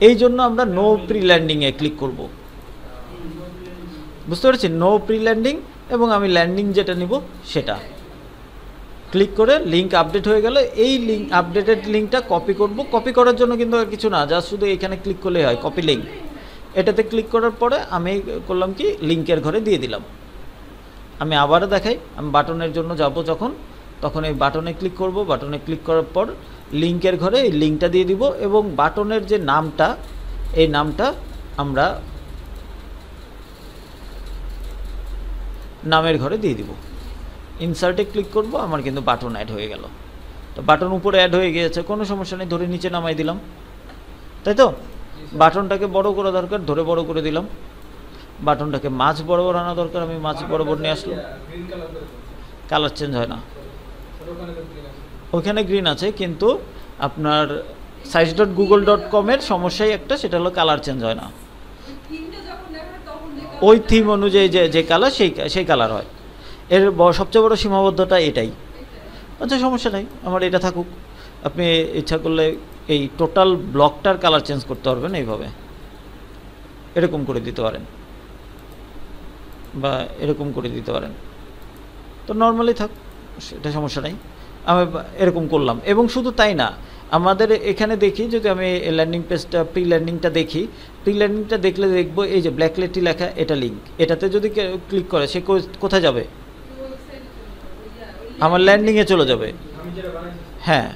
এই জন্য আমরা নো প্রি ল্যান্ডিংয়ে ক্লিক করব, বুঝতে পেরেছি? নো প্রি ল্যান্ডিং, এবং আমি ল্যান্ডিং যেটা নিব সেটা ক্লিক করে লিঙ্ক আপডেট হয়ে গেল। এই লিঙ্ক আপডেটেড লিঙ্কটা কপি করব। কপি করার জন্য কিন্তু আর কিছু না, জাস্ট শুধু এখানে ক্লিক করলেই হয়, কপি লিঙ্ক। এটাতে ক্লিক করার পরে আমি করলাম কি, লিঙ্কের ঘরে দিয়ে দিলাম। আমি আবারও দেখাই, আমি বাটনের জন্য যাব যখন, তখন এই বাটনে ক্লিক করব। বাটনে ক্লিক করার পর লিঙ্কের ঘরে এই লিঙ্কটা দিয়ে দিব, এবং বাটনের যে নামটা, এই নামটা আমরা নামের ঘরে দিয়ে দিব। ইনসার্টে ক্লিক করব, আমার কিন্তু বাটন অ্যাড হয়ে গেল। তো বাটন উপরে অ্যাড হয়ে গিয়েছে, কোনো সমস্যা নেই, ধরে নিচে নামাই দিলাম, তাই তো? বাটনটাকে বড় করা দরকার, ধরে বড় করে দিলাম। বাটনটাকে মাঝ বরাবর আনা দরকার, আমি মাঝ বরাবর নিয়ে আসলাম। কালার চেঞ্জ হয় না, ওইখানে গ্রিন আছে, কিন্তু আপনার size.google.com-এর সমস্যাই একটা, সেটা হলো কালার চেঞ্জ হয় না। ওই থিম অনুযায়ী যে কালার, সেই কালার হয়। এর সবচেয়ে বড় সীমাবদ্ধতা এটাই। আচ্ছা, সমস্যা নেই, আমার এটা থাকুক। আপনি ইচ্ছা করলে এই টোটাল ব্লকটার কালার চেঞ্জ করতে পারবেন, এইভাবে এরকম করে দিতে পারেন, বা এরকম করে দিতে পারেন। তো নর্মালি থাক, এটা সমস্যা নেই। আমি এরকম করলাম। এবং শুধু তাই না, আমাদের এখানে দেখি, যদি আমি ল্যান্ডিং পেজটা, প্রি ল্যান্ডিংটা দেখি, প্রি ল্যান্ডিংটা দেখলে দেখবো এই যে ব্ল্যাক লেটি লেখা, এটা লিঙ্ক। এটাতে যদি ক্লিক করে, সে কোথায় যাবে? আমার ল্যান্ডিংয়ে চলে যাবে। হ্যাঁ,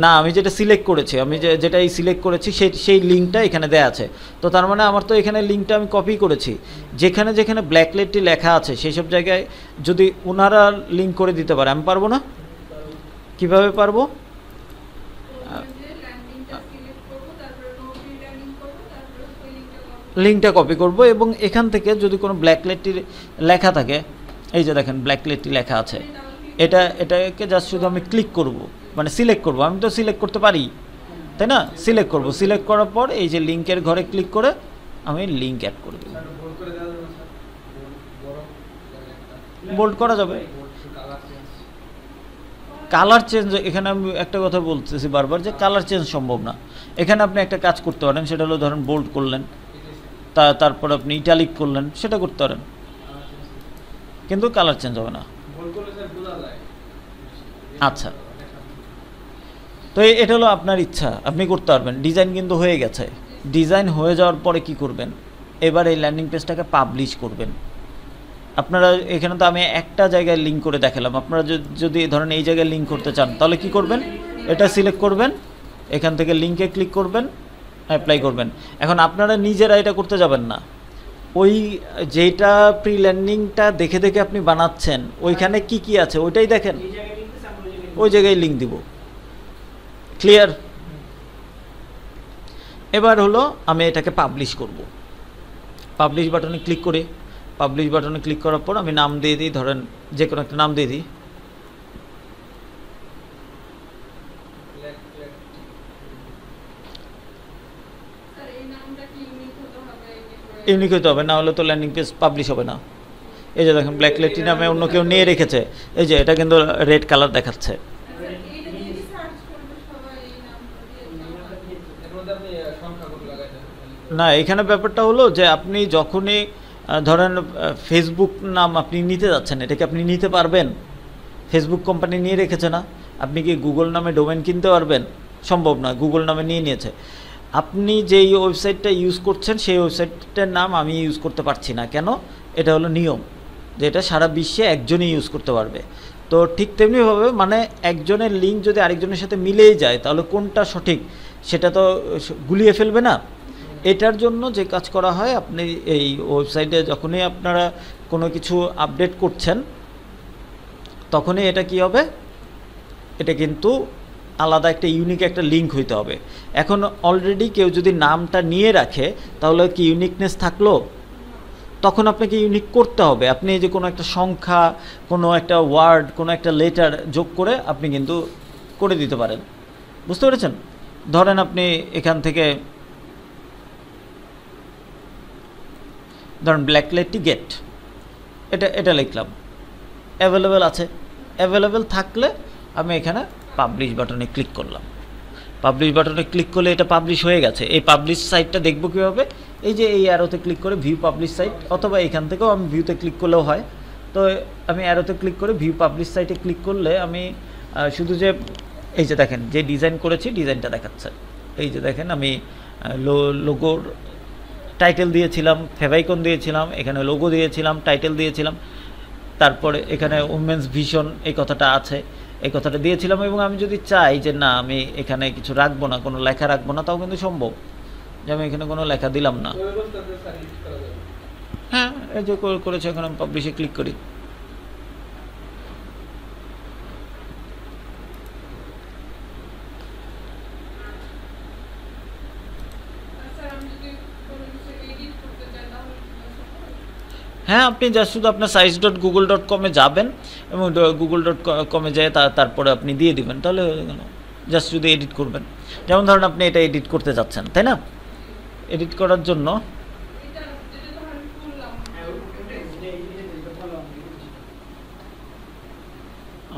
না, আমি যেটা সিলেক্ট করেছি, আমি যেটা সিলেক্ট করেছি সেই লিঙ্কটা এখানে দেয়া আছে। তো তার মানে আমার তো এখানে লিঙ্কটা আমি কপি করেছি। যেখানে যেখানে ব্ল্যাক লেটটি লেখা আছে সেই সব জায়গায় যদি ওনারা লিঙ্ক করে দিতে পারে, আমি পারবো না? কিভাবে পারবো? লিঙ্কটা কপি করব, এবং এখান থেকে যদি কোনো ব্ল্যাক লেটটি লেখা থাকে, এই যে দেখেন ব্ল্যাক লেটটি লেখা আছে, এটাকে জাস্ট শুধু আমি ক্লিক করব, মানে সিলেক্ট করব। আমি তো সিলেক্ট করতে পারি, তাই না? সিলেক্ট করব, সিলেক্ট করার পর এই যে লিঙ্কের ঘরে ক্লিক করে আমি লিঙ্ক অ্যাড করে দেব। বোল্ড করা যাবে। কালার চেঞ্জ, এখানে আমি একটা কথা বলতেছি বারবার, যে কালার চেঞ্জ সম্ভব না। এখানে আপনি একটা কাজ করতে পারেন, সেটা হলো ধরেন বোল্ড করলেন, তারপর আপনি ইটালিক করলেন, সেটা করতে পারেন, কিন্তু কালার চেঞ্জ হবে না। আচ্ছা, তো এটা হলো আপনার ইচ্ছা, আপনি করতে পারবেন। ডিজাইন কিন্তু হয়ে গেছে। ডিজাইন হয়ে যাওয়ার পরে কি করবেন? এবার এই ল্যান্ডিং পেজটাকে পাবলিশ করবেন। আপনারা এখানে তো আমি একটা জায়গায় লিঙ্ক করে দেখালাম, আপনারা যদি ধরেন এই জায়গায় লিঙ্ক করতে চান, তাহলে কি করবেন? এটা সিলেক্ট করবেন, এখান থেকে লিঙ্কে ক্লিক করবেন, অ্যাপ্লাই করবেন। এখন আপনারা নিজেরা এটা করতে যাবেন না, ওই যেটা প্রি ল্যান্ডিংটা দেখে দেখে আপনি বানাচ্ছেন, ওইখানে কি কি আছে ওইটাই দেখেন, ওই জায়গায় লিঙ্ক দিব। ক্লিয়ার? এবার হলো আমি এটাকে পাবলিশ করব। পাবলিশ বাটনে ক্লিক করে, পাবলিশ বাটনে ক্লিক করার পর আমি নাম দিয়ে দিই, ধরেন যে কোনো একটা নাম দিয়ে দিই। ইউনিক হতে হবে, না হলে তো ল্যান্ডিং পেজ পাবলিশ হবে না। এই যে দেখেন ব্ল্যাক লেটি নামে অন্য কেউ নিয়ে রেখেছে, এই যে এটা কিন্তু রেড কালার দেখাচ্ছে। না, এখানে ব্যাপারটা হলো যে আপনি যখনই ধরেন ফেসবুক নাম আপনি নিতে যাচ্ছেন, এটাকে আপনি নিতে পারবেন? ফেসবুক কোম্পানি নিয়ে রেখেছে না, আপনি কি গুগল নামে ডোমেন কিনতে পারবেন? সম্ভব না, গুগল নামে নিয়ে নিয়েছে। আপনি যেই ওয়েবসাইটটা ইউজ করছেন সেই ওয়েবসাইটটার নাম আমি ইউজ করতে পারছি না, কেন? এটা হলো নিয়ম, যে এটা সারা বিশ্বে একজনই ইউজ করতে পারবে। তো ঠিক তেমনিভাবে মানে একজনের লিঙ্ক যদি আরেকজনের সাথে মিলেই যায়, তাহলে কোনটা সঠিক সেটা তো গুলিয়ে ফেলবে না। এটার জন্য যে কাজ করা হয়, আপনি এই ওয়েবসাইটে যখনই আপনারা কোনো কিছু আপডেট করছেন, তখনই এটা কি হবে, এটা কিন্তু আলাদা একটা ইউনিক একটা লিঙ্ক হইতে হবে। এখন অলরেডি কেউ যদি নামটা নিয়ে রাখে তাহলে কি ইউনিকনেস থাকলো? তখন আপনাকে ইউনিক করতে হবে। আপনি যে কোনো একটা সংখ্যা, কোনো একটা ওয়ার্ড, কোনো একটা লেটার যোগ করে আপনি কিন্তু করে দিতে পারেন। বুঝতে পেরেছেন? ধরেন আপনি এখান থেকে ধরেন ব্ল্যাকলেটটি গেট, এটা লিখলাম, অ্যাভেলেবেল আছে। অ্যাভেলেবেল থাকলে আমি এখানে পাবলিশ বাটনে ক্লিক করলাম। পাবলিশ বাটনে ক্লিক করলে এটা পাবলিশ হয়ে গেছে। এই পাবলিশ সাইটটা দেখবো কীভাবে? এই যে এই অ্যারোতে ক্লিক করে ভিউ পাবলিশ সাইট, অথবা এখান থেকেও আমি ভিউতে ক্লিক করলেও হয়। তো আমি অ্যারোতে ক্লিক করে ভিউ পাবলিশ সাইটে ক্লিক করলে আমি শুধু যে এই যে দেখেন যে ডিজাইন করেছি ডিজাইনটা দেখাচ্ছে। এই যে দেখেন আমি লোগোর টাইটেল দিয়েছিলাম, ফেভাইকন দিয়েছিলাম, এখানে লোগো দিয়েছিলাম, টাইটেল দিয়েছিলাম, তারপরে এখানে উমেন্স ভিশন এই কথাটা আছে, এই কথাটা দিয়েছিলাম। এবং আমি যদি চাই যে না আমি এখানে কিছু রাখবো না, কোনো লেখা রাখবো না, তাও কিন্তু সম্ভব। যে আমি এখানে কোনো লেখা দিলাম না, হ্যাঁ এই যে করেছে, এখন আমি পাবলিশে ক্লিক করি। হ্যাঁ, আপনি জাস্ট শুধু আপনার size.google.com-এ যাবেন এবং google.com-এ যেয়ে তারপরে আপনি দিয়ে দিবেন, তাহলে জাস্ট শুধু এডিট করবেন। যেমন ধরেন আপনি এটা এডিট করতে যাচ্ছেন, তাই না? এডিট করার জন্য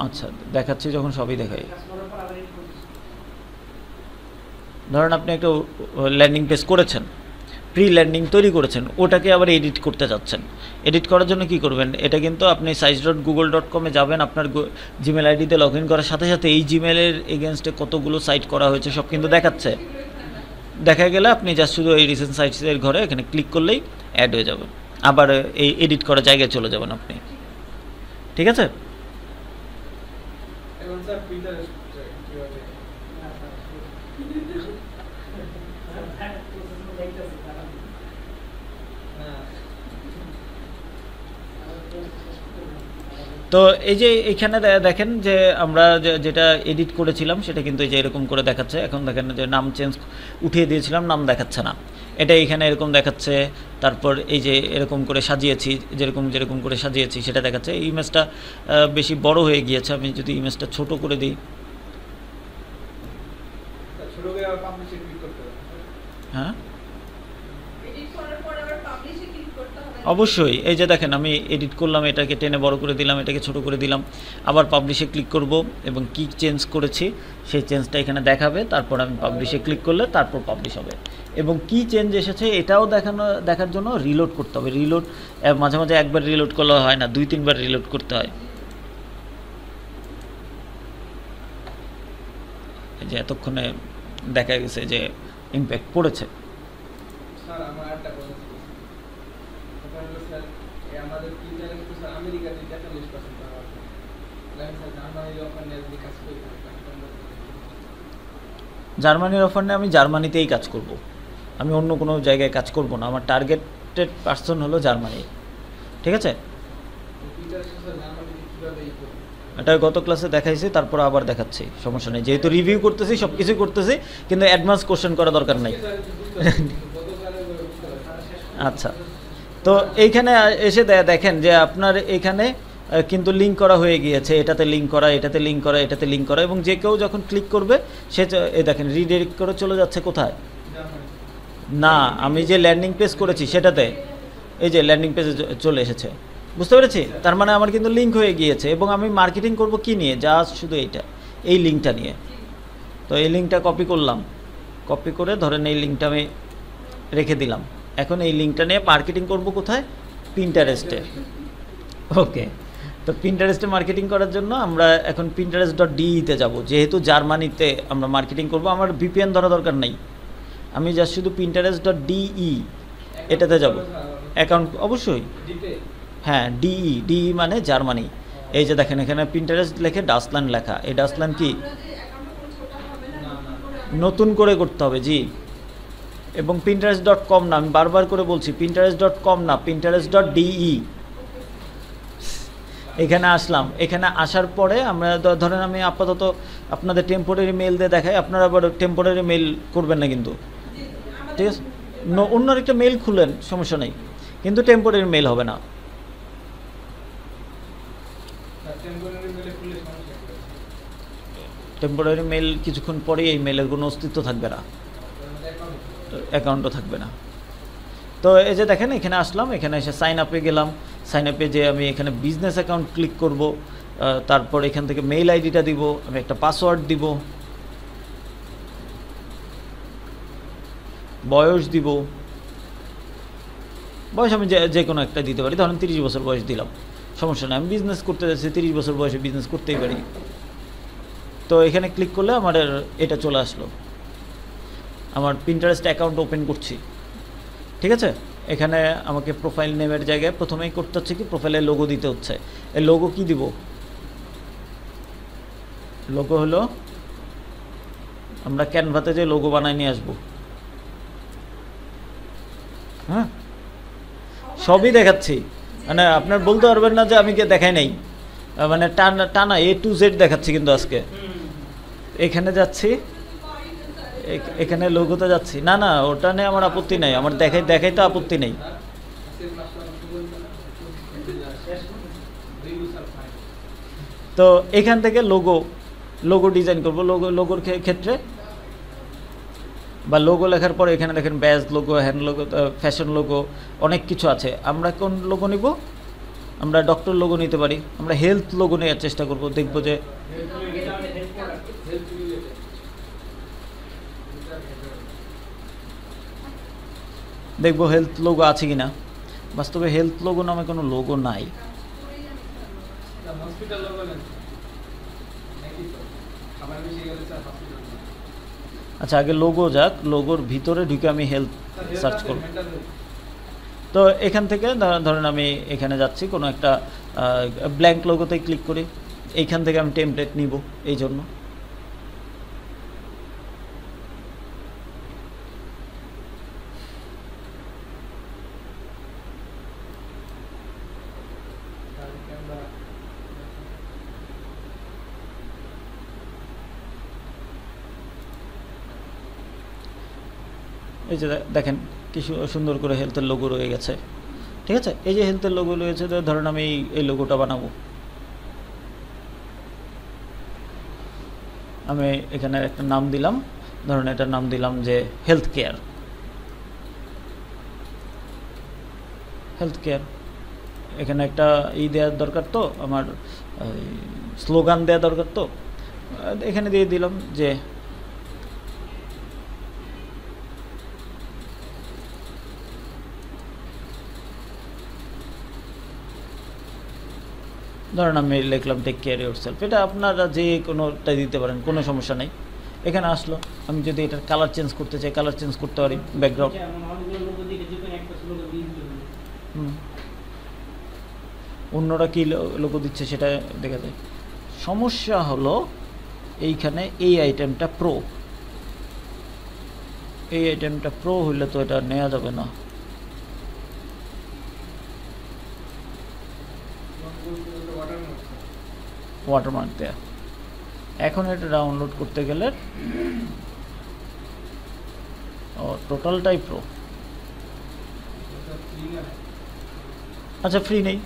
আচ্ছা দেখাচ্ছি, যখন সবই দেখাই। ধরেন আপনি একটা ল্যান্ডিং পেজ করেছেন, প্রি ল্যান্ডিং তৈরি করেছেন, ওটাকে আবার এডিট করতে যাচ্ছেন। এডিট করার জন্য কি করবেন? এটা কিন্তু আপনি size.google.com-এ যাবেন, আপনার জিমেল আইডিতে লগ ইন করার সাথে সাথে এই জিমেলের এগেনস্টে কতগুলো সাইট করা হয়েছে সব কিন্তু দেখাচ্ছে। দেখা গেলে আপনি জাস্ট শুধু এই রিসেন্ট সাইটসের ঘরে এখানে ক্লিক করলেই অ্যাড হয়ে যাবে, আবার এই এডিট করার জায়গায় চলে যাবেন আপনি। ঠিক আছে? তো এই যে এইখানে দেখেন যে আমরা যেটা এডিট করেছিলাম সেটা কিন্তু এই যে এরকম করে দেখাচ্ছে। এখন দেখেন যে নাম চেঞ্জ উঠিয়ে দিয়েছিলাম, নাম দেখাচ্ছে না, এটা এখানে এরকম দেখাচ্ছে। তারপর এই যে এরকম করে সাজিয়েছি, যেরকম করে সাজিয়েছি সেটা দেখাচ্ছে। এই ইমেজটা বেশি বড় হয়ে গিয়েছে, আমি যদি ইমেজটা ছোট করে দিই, হ্যাঁ অবশ্যই। এই যে দেখেন আমি এডিট করলাম, এটাকে টেনে বড় করে দিলাম, এটাকে ছোট করে দিলাম, আবার পাবলিশে ক্লিক করব এবং কি চেঞ্জ করেছি সেই চেঞ্জটা এখানে দেখাবে। তারপর আমি পাবলিশে ক্লিক করলে তারপর পাবলিশ হবে। এবং কি চেঞ্জ এসেছে এটাও দেখার জন্য রিলোড করতে হবে। রিলোড মাঝে মাঝে একবার রিলোড করলে হয় না, 2-3 বার রিলোড করতে হয়। এই যে এতক্ষণে দেখা গেছে যে ইম্প্যাক্ট পড়েছে। জার্মানির অফার নিয়ে আমি জার্মানিতেই কাজ করব, আমি অন্য কোনো জায়গায় কাজ করব না। আমার টার্গেটেড পার্সন হলো জার্মানি। ঠিক আছে? এটা গত ক্লাসে দেখাইছি, তারপর আবার দেখাচ্ছি, সমস্যা নেই। যেহেতু রিভিউ করতেছি, সব কিছুই করতেছি, কিন্তু অ্যাডভান্স কোশ্চেন করা দরকার নাই। আচ্ছা, তো এইখানে এসে দেখেন যে আপনার এখানে কিন্তু লিঙ্ক করা হয়ে গিয়েছে, এটাতে লিঙ্ক করা, এটাতে লিঙ্ক করা, এটাতে লিঙ্ক করা। এবং যে কেউ যখন ক্লিক করবে সে এই দেখেন রিডাইরেক্ট করে চলে যাচ্ছে কোথায়? না, আমি যে ল্যান্ডিং পেজ করেছি সেটাতে, এই যে ল্যান্ডিং পেজে চলে এসেছে। বুঝতে পেরেছি? তার মানে আমার কিন্তু লিঙ্ক হয়ে গিয়েছে। এবং আমি মার্কেটিং করব কি নিয়ে? জাস্ট শুধু এই লিঙ্কটা নিয়ে। তো এই লিঙ্কটা কপি করলাম, কপি করে ধরেন এই লিঙ্কটা আমি রেখে দিলাম। এখন এই লিঙ্কটা নিয়ে মার্কেটিং করব কোথায়? পিন্টারেস্টে। ওকে, তো পিন্টারেস্টে মার্কেটিং করার জন্য আমরা এখন pinterest.de-তে যাব। যেহেতু জার্মানিতে আমরা মার্কেটিং করব, আমার VPN ধরা দরকার নাই, আমি জাস্ট শুধু pinterest.de এটাতে যাব। অ্যাকাউন্ট অবশ্যই, হ্যাঁ DE মানে জার্মানি। এই যে দেখেন এখানে পিন্টারেস্ট লেখে ডাসল্যান্ড লেখা। এই ডাসল্যান্ড কি নতুন করে করতে হবে? জি। এবং pinterest.com না, আমি বারবার করে বলছি pinterest.com না, pinterest.de। এখানে আসলাম, এখানে আসার পরে আমরা ধরেন আমি আপাতত আপনাদের টেম্পোরারি মেল দিয়ে দেখাই, আপনারা আবার টেম্পোরারি মেল করবেন না কিন্তু, ঠিক আছে? অন্য একটা মেল খুলেন, সমস্যা নেই, কিন্তু টেম্পোরারি মেল হবে না। টেম্পোরারি মেল কিছুক্ষণ পরে এই মেলের কোনো অস্তিত্ব থাকবে না, অ্যাকাউন্টও থাকবে না। তো এই যে দেখেন এখানে আসলাম, এখানে এসে সাইন আপে গেলাম, সাইন আপে যে আমি এখানে বিজনেস অ্যাকাউন্ট ক্লিক করব, তারপর এখান থেকে মেইল আইডিটা দিব, আমি একটা পাসওয়ার্ড দিব, বয়স দিব, বয়স আমি যে কোনো একটা দিতে পারি, ধরেন 30 বছর বয়স দিলাম, সমস্যা নেই, আমি বিজনেস করতে যাচ্ছি, 30 বছর বয়সে বিজনেস করতেই পারি। তো এখানে ক্লিক করলে আমার এটা চলে আসলো, আমার পিন্টারেস্ট অ্যাকাউন্ট ওপেন করছি, ঠিক আছে? এখানে আমাকে প্রোফাইল নেমের জায়গায় প্রথমেই করতে হচ্ছে কি, প্রোফাইলের লোগো দিতে হচ্ছে। এই লোগো কি দিব? লোগো হলো আমরা ক্যানভাতে যে লোগো বানাই নিয়ে আসবো, হ্যাঁ সবই দেখাচ্ছি, মানে আপনার বলতে পারবেন না যে আমি দেখাই নাই, মানে টানা A to Z দেখাচ্ছি। কিন্তু আজকে এখানে যাচ্ছি, এখানে লোগোতে যাচ্ছি, না না ওটা নিয়ে আমার আপত্তি নাই, আমার দেখাই তো আপত্তি নেই। তো এখান থেকে লোগো ডিজাইন করব, লোগোর ক্ষেত্রে বা লোগো লেখার পর এখানে দেখেন badge logo, hand logo, fashion logo, অনেক কিছু আছে। আমরা কোন লোগো নিব? আমরা ডক্টর লোগো নিতে পারি, আমরা হেলথ লোগো নেওয়ার চেষ্টা করব, দেখবো যে হেলথ লোগো আছে কিনা। বাস্তবে হেলথ লোগো নামে কোনো লোগো নাই। আচ্ছা আগে লোগো যাক, লোগোর ভিতরে ঢুকে আমি হেলথ সার্চ করব। তো এখান থেকে ধরেন আমি এখানে যাচ্ছি, কোনো একটা ব্ল্যাঙ্ক লোগোতে ক্লিক করি, এইখান থেকে আমি টেমপ্লেট নিব, এই জন্য এই যে দেখেন কি সুন্দর করে হেলথের লোগো রয়ে গেছে, ঠিক আছে? এই যে হেলথের লোগো রয়েছে, ধরেন আমি এই লোগোটা বানাবো, আমি এখানে একটা নাম দিলাম, ধরুন এটার নাম দিলাম যে হেলথ কেয়ার। এখানে একটা দেওয়ার দরকার, তো আমার স্লোগান দেওয়া দরকার, তো এখানে দিয়ে দিলাম যে ধরেন আমি লিখলাম টেক কেয়ার ইয়োরসেলফ। এটা আপনারা যে কোনোটাই দিতে পারেন, কোনো সমস্যা নেই। এখানে আসলো, আমি যদি এটার কালার চেঞ্জ করতে চাই, কালার চেঞ্জ করতে পারি, ব্যাকগ্রাউন্ড। অন্যরা কী লোগো দিচ্ছে সেটা দেখা যায়। সমস্যা হলো এইখানে এই আইটেমটা প্রো হইলে তো এটা নেওয়া যাবে না। ওয়াটারমার্ক দেয়া, এখন এটা ডাউনলোড করতে গেলে টোটালটাই প্রো। আচ্ছা ফ্রি নেই,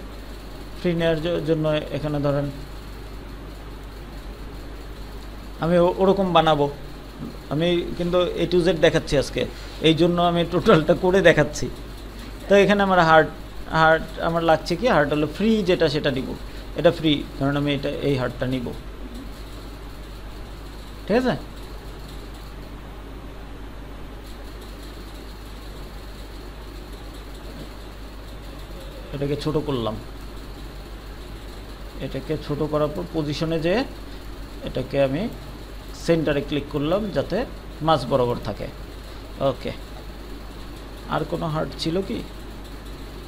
ফ্রি নেওয়ার জন্য এখানে ধরেন আমি ওরকম বানাবো, আমি কিন্তু A to Z দেখাচ্ছি আজকে, এই জন্য আমি টোটালটা করে দেখাচ্ছি। তো এখানে আমার হার্ট আমার লাগছে কি, হার্ট হলো ফ্রি যেটা সেটা নিব, এটা ফ্রি, কারণ আমি এই হার্টটা নিব, ঠিক আছে? এটাকে ছোট করলাম, এটাকে ছোট করার পর পজিশনে যে এটাকে আমি সেন্টারে ক্লিক করলাম যাতে মাঝ বরাবর থাকে। ওকে, আর কোনো হার্ট ছিল কি?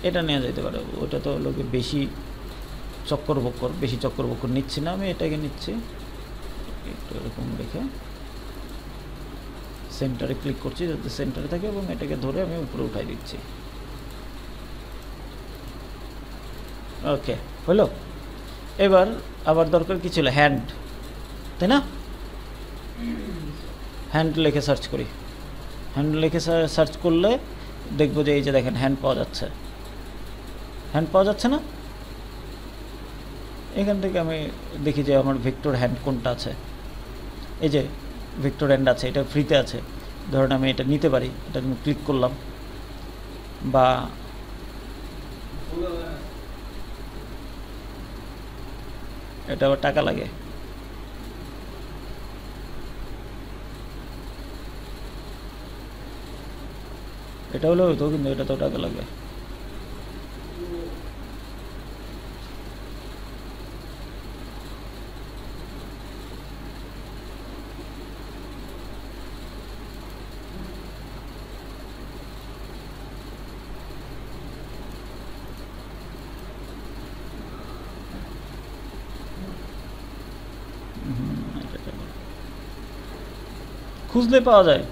এটা নেওয়া যেতে পারে, ওটা তো লোকে বেশি চক্কর বক্কর নিচ্ছি না, আমি এটাকে নিচ্ছি একটু এরকম রেখে সেন্টারে ক্লিক করছি যাতে সেন্টারে থাকে, এবং এটাকে ধরে আমি উপরে উঠাই দিচ্ছি। ওকে হলো। এবার আবার দরকার কি ছিল, হ্যান্ড, তাই না? হ্যান্ড লিখে সার্চ করি। হ্যান্ড লিখে সার্চ করলে দেখবো যে এই যে দেখেন হ্যান্ড পাওয়া যাচ্ছে। হ্যান্ড পাওয়া যাচ্ছে না? এখান থেকে আমি দেখি যে আমার ভেক্টর হ্যান্ড কোনটা আছে। এই যে ভেক্টর হ্যান্ড আছে, এটা ফ্রিতে আছে। ধরুন আমি এটা নিতে পারি, এটা আমি ক্লিক করলাম, বা এটা আবার টাকা লাগে। এটা হলেও হতো, কিন্তু এটা তো টাকা লাগে। খুঁজলে পাওয়া যায়।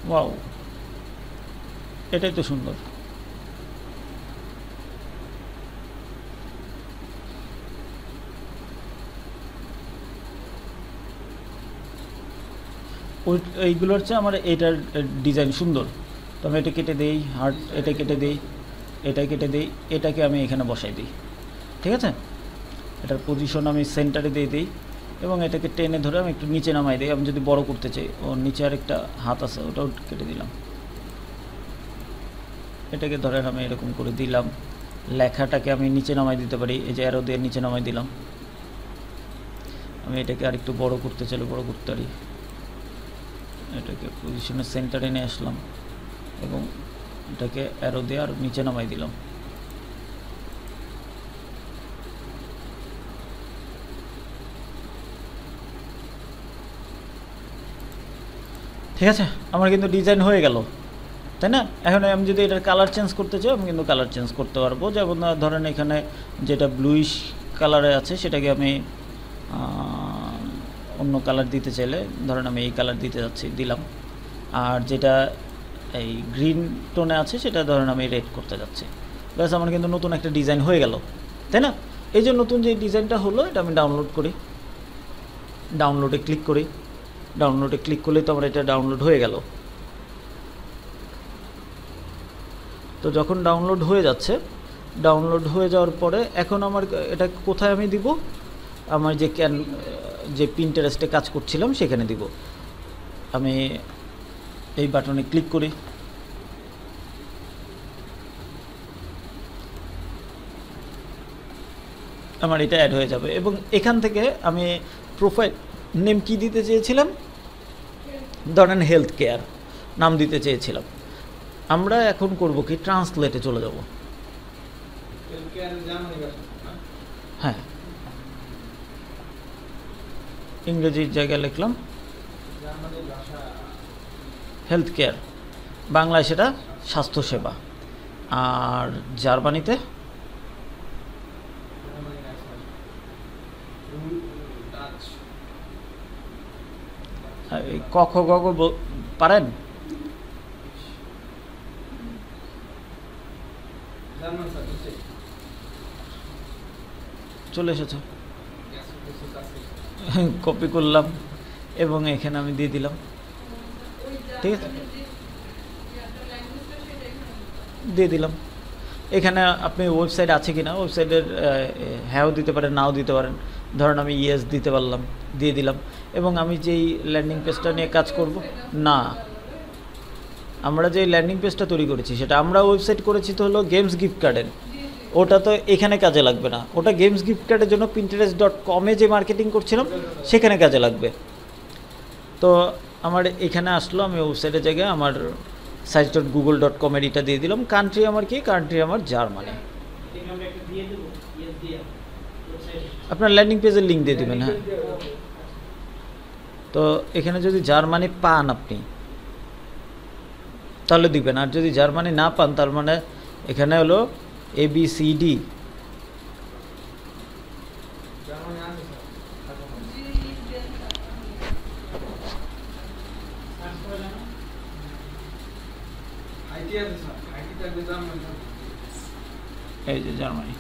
ওয়াও, এটাই তো সুন্দর। ওই এইগুলোর চেয়ে আমার এইটার ডিজাইন সুন্দর, তো আমি এটা কেটে দিই, হার্ট এটা কেটে দিই, এটা কেটে দিই, এটাকে আমি এখানে বসাই দিই। ঠিক আছে, এটার পজিশন আমি সেন্টারে দিয়ে দিই এবং এটাকে টেনে ধরে আমি একটু নিচে নামাই দিই। আমি যদি বড় করতে চাই, ওর নিচে আর একটা হাত আছে, ওটাও কেটে দিলাম। এটাকে ধরে আমি এরকম করে দিলাম। লেখাটাকে আমি নিচে নামাই দিতে পারি, এই যে অ্যারো দিয়ে নিচে নামাই দিলাম। আমি এটাকে আর একটু বড় করতে চাইলে বড় করতে পারি। এটাকে পজিশনের সেন্টারে নিয়ে আসলাম এবং এটাকে অ্যারো দিয়ে আর নিচে নামাই দিলাম। ঠিক আছে, আমার কিন্তু ডিজাইন হয়ে গেল, তাই না? এখন আমি যদি এটার কালার চেঞ্জ করতে চাই, আমি কিন্তু কালার চেঞ্জ করতে পারবো। যেমন ধরেন এখানে যেটা ব্লুইশ কালারে আছে সেটাকে আমি অন্য কালার দিতে চাইলে, ধরেন আমি এই কালার দিতে যাচ্ছি, দিলাম। আর যেটা এই গ্রিন টোনে আছে সেটা ধরেন আমি রেড করতে যাচ্ছি। ব্যাস, আমার কিন্তু নতুন একটা ডিজাইন হয়ে গেল, তাই না? এই যে নতুন যে ডিজাইনটা হলো, এটা আমি ডাউনলোড করি। ডাউনলোডে ক্লিক করি। ডাউনলোডে ক্লিক করলেই তো আমার এটা ডাউনলোড হয়ে গেল। তো যখন ডাউনলোড হয়ে যাচ্ছে, ডাউনলোড হয়ে যাওয়ার পরে এখন আমার এটা কোথায় আমি দিব? আমার যে পিন্টারেস্টে কাজ করছিলাম সেখানে দিব। আমি এই বাটনে ক্লিক করি। আমার এটা অ্যাড হয়ে যাবে এবং এখান থেকে আমি প্রোফাইল নেম কি দিতে চেয়েছিলাম, ধরেন হেলথ কেয়ার নাম দিতে চেয়েছিলাম। আমরা এখন করব কি, ট্রান্সলেটে চলে যাব। হ্যাঁ, ইংরেজির জায়গায় লিখলাম হেলথ কেয়ার, বাংলায় সেটা স্বাস্থ্যসেবা, আর জার্মানিতে ক খ গ ঘ পারেন? চলে এসেছে, কপি করলাম এবং এখানে আমি দিয়ে দিলাম। ঠিক আছে, দিয়ে দিলাম। এখানে আপনি ওয়েবসাইট আছে কি না, ওয়েবসাইটের হ্যাঁও দিতে পারেন, নাও দিতে পারেন। ধরেন আমি ইয়েস দিতে পারলাম, দিয়ে দিলাম। এবং আমি যেই ল্যান্ডিং পেজটা নিয়ে কাজ করব, না, আমরা যে ল্যান্ডিং পেজটা তৈরি করেছি সেটা আমরা ওয়েবসাইট করেছি তো হলো গেমস গিফট কার্ডের, ওটা তো এখানে কাজে লাগবে না। ওটা গেমস গিফট কার্ডের জন্য pinterest.com-এ যে মার্কেটিং করছিলাম সেখানে কাজে লাগবে। তো আমার এখানে আসলো, আমি ওয়েবসাইটের জায়গায় আমার sites.google.com-এর এটা দিয়ে দিলাম। কান্ট্রি আমার কি, কান্ট্রি আমার জার্মানি। আপনার ল্যান্ডিং পেজের লিঙ্ক দিয়ে দেবেন। হ্যাঁ, তো এখানে যদি জার্মানি পান আপনি তাহলে দিবেন, আর যদি জার্মানি না পান তার মানে এখানে হলো ABCD। এই যে জার্মানি,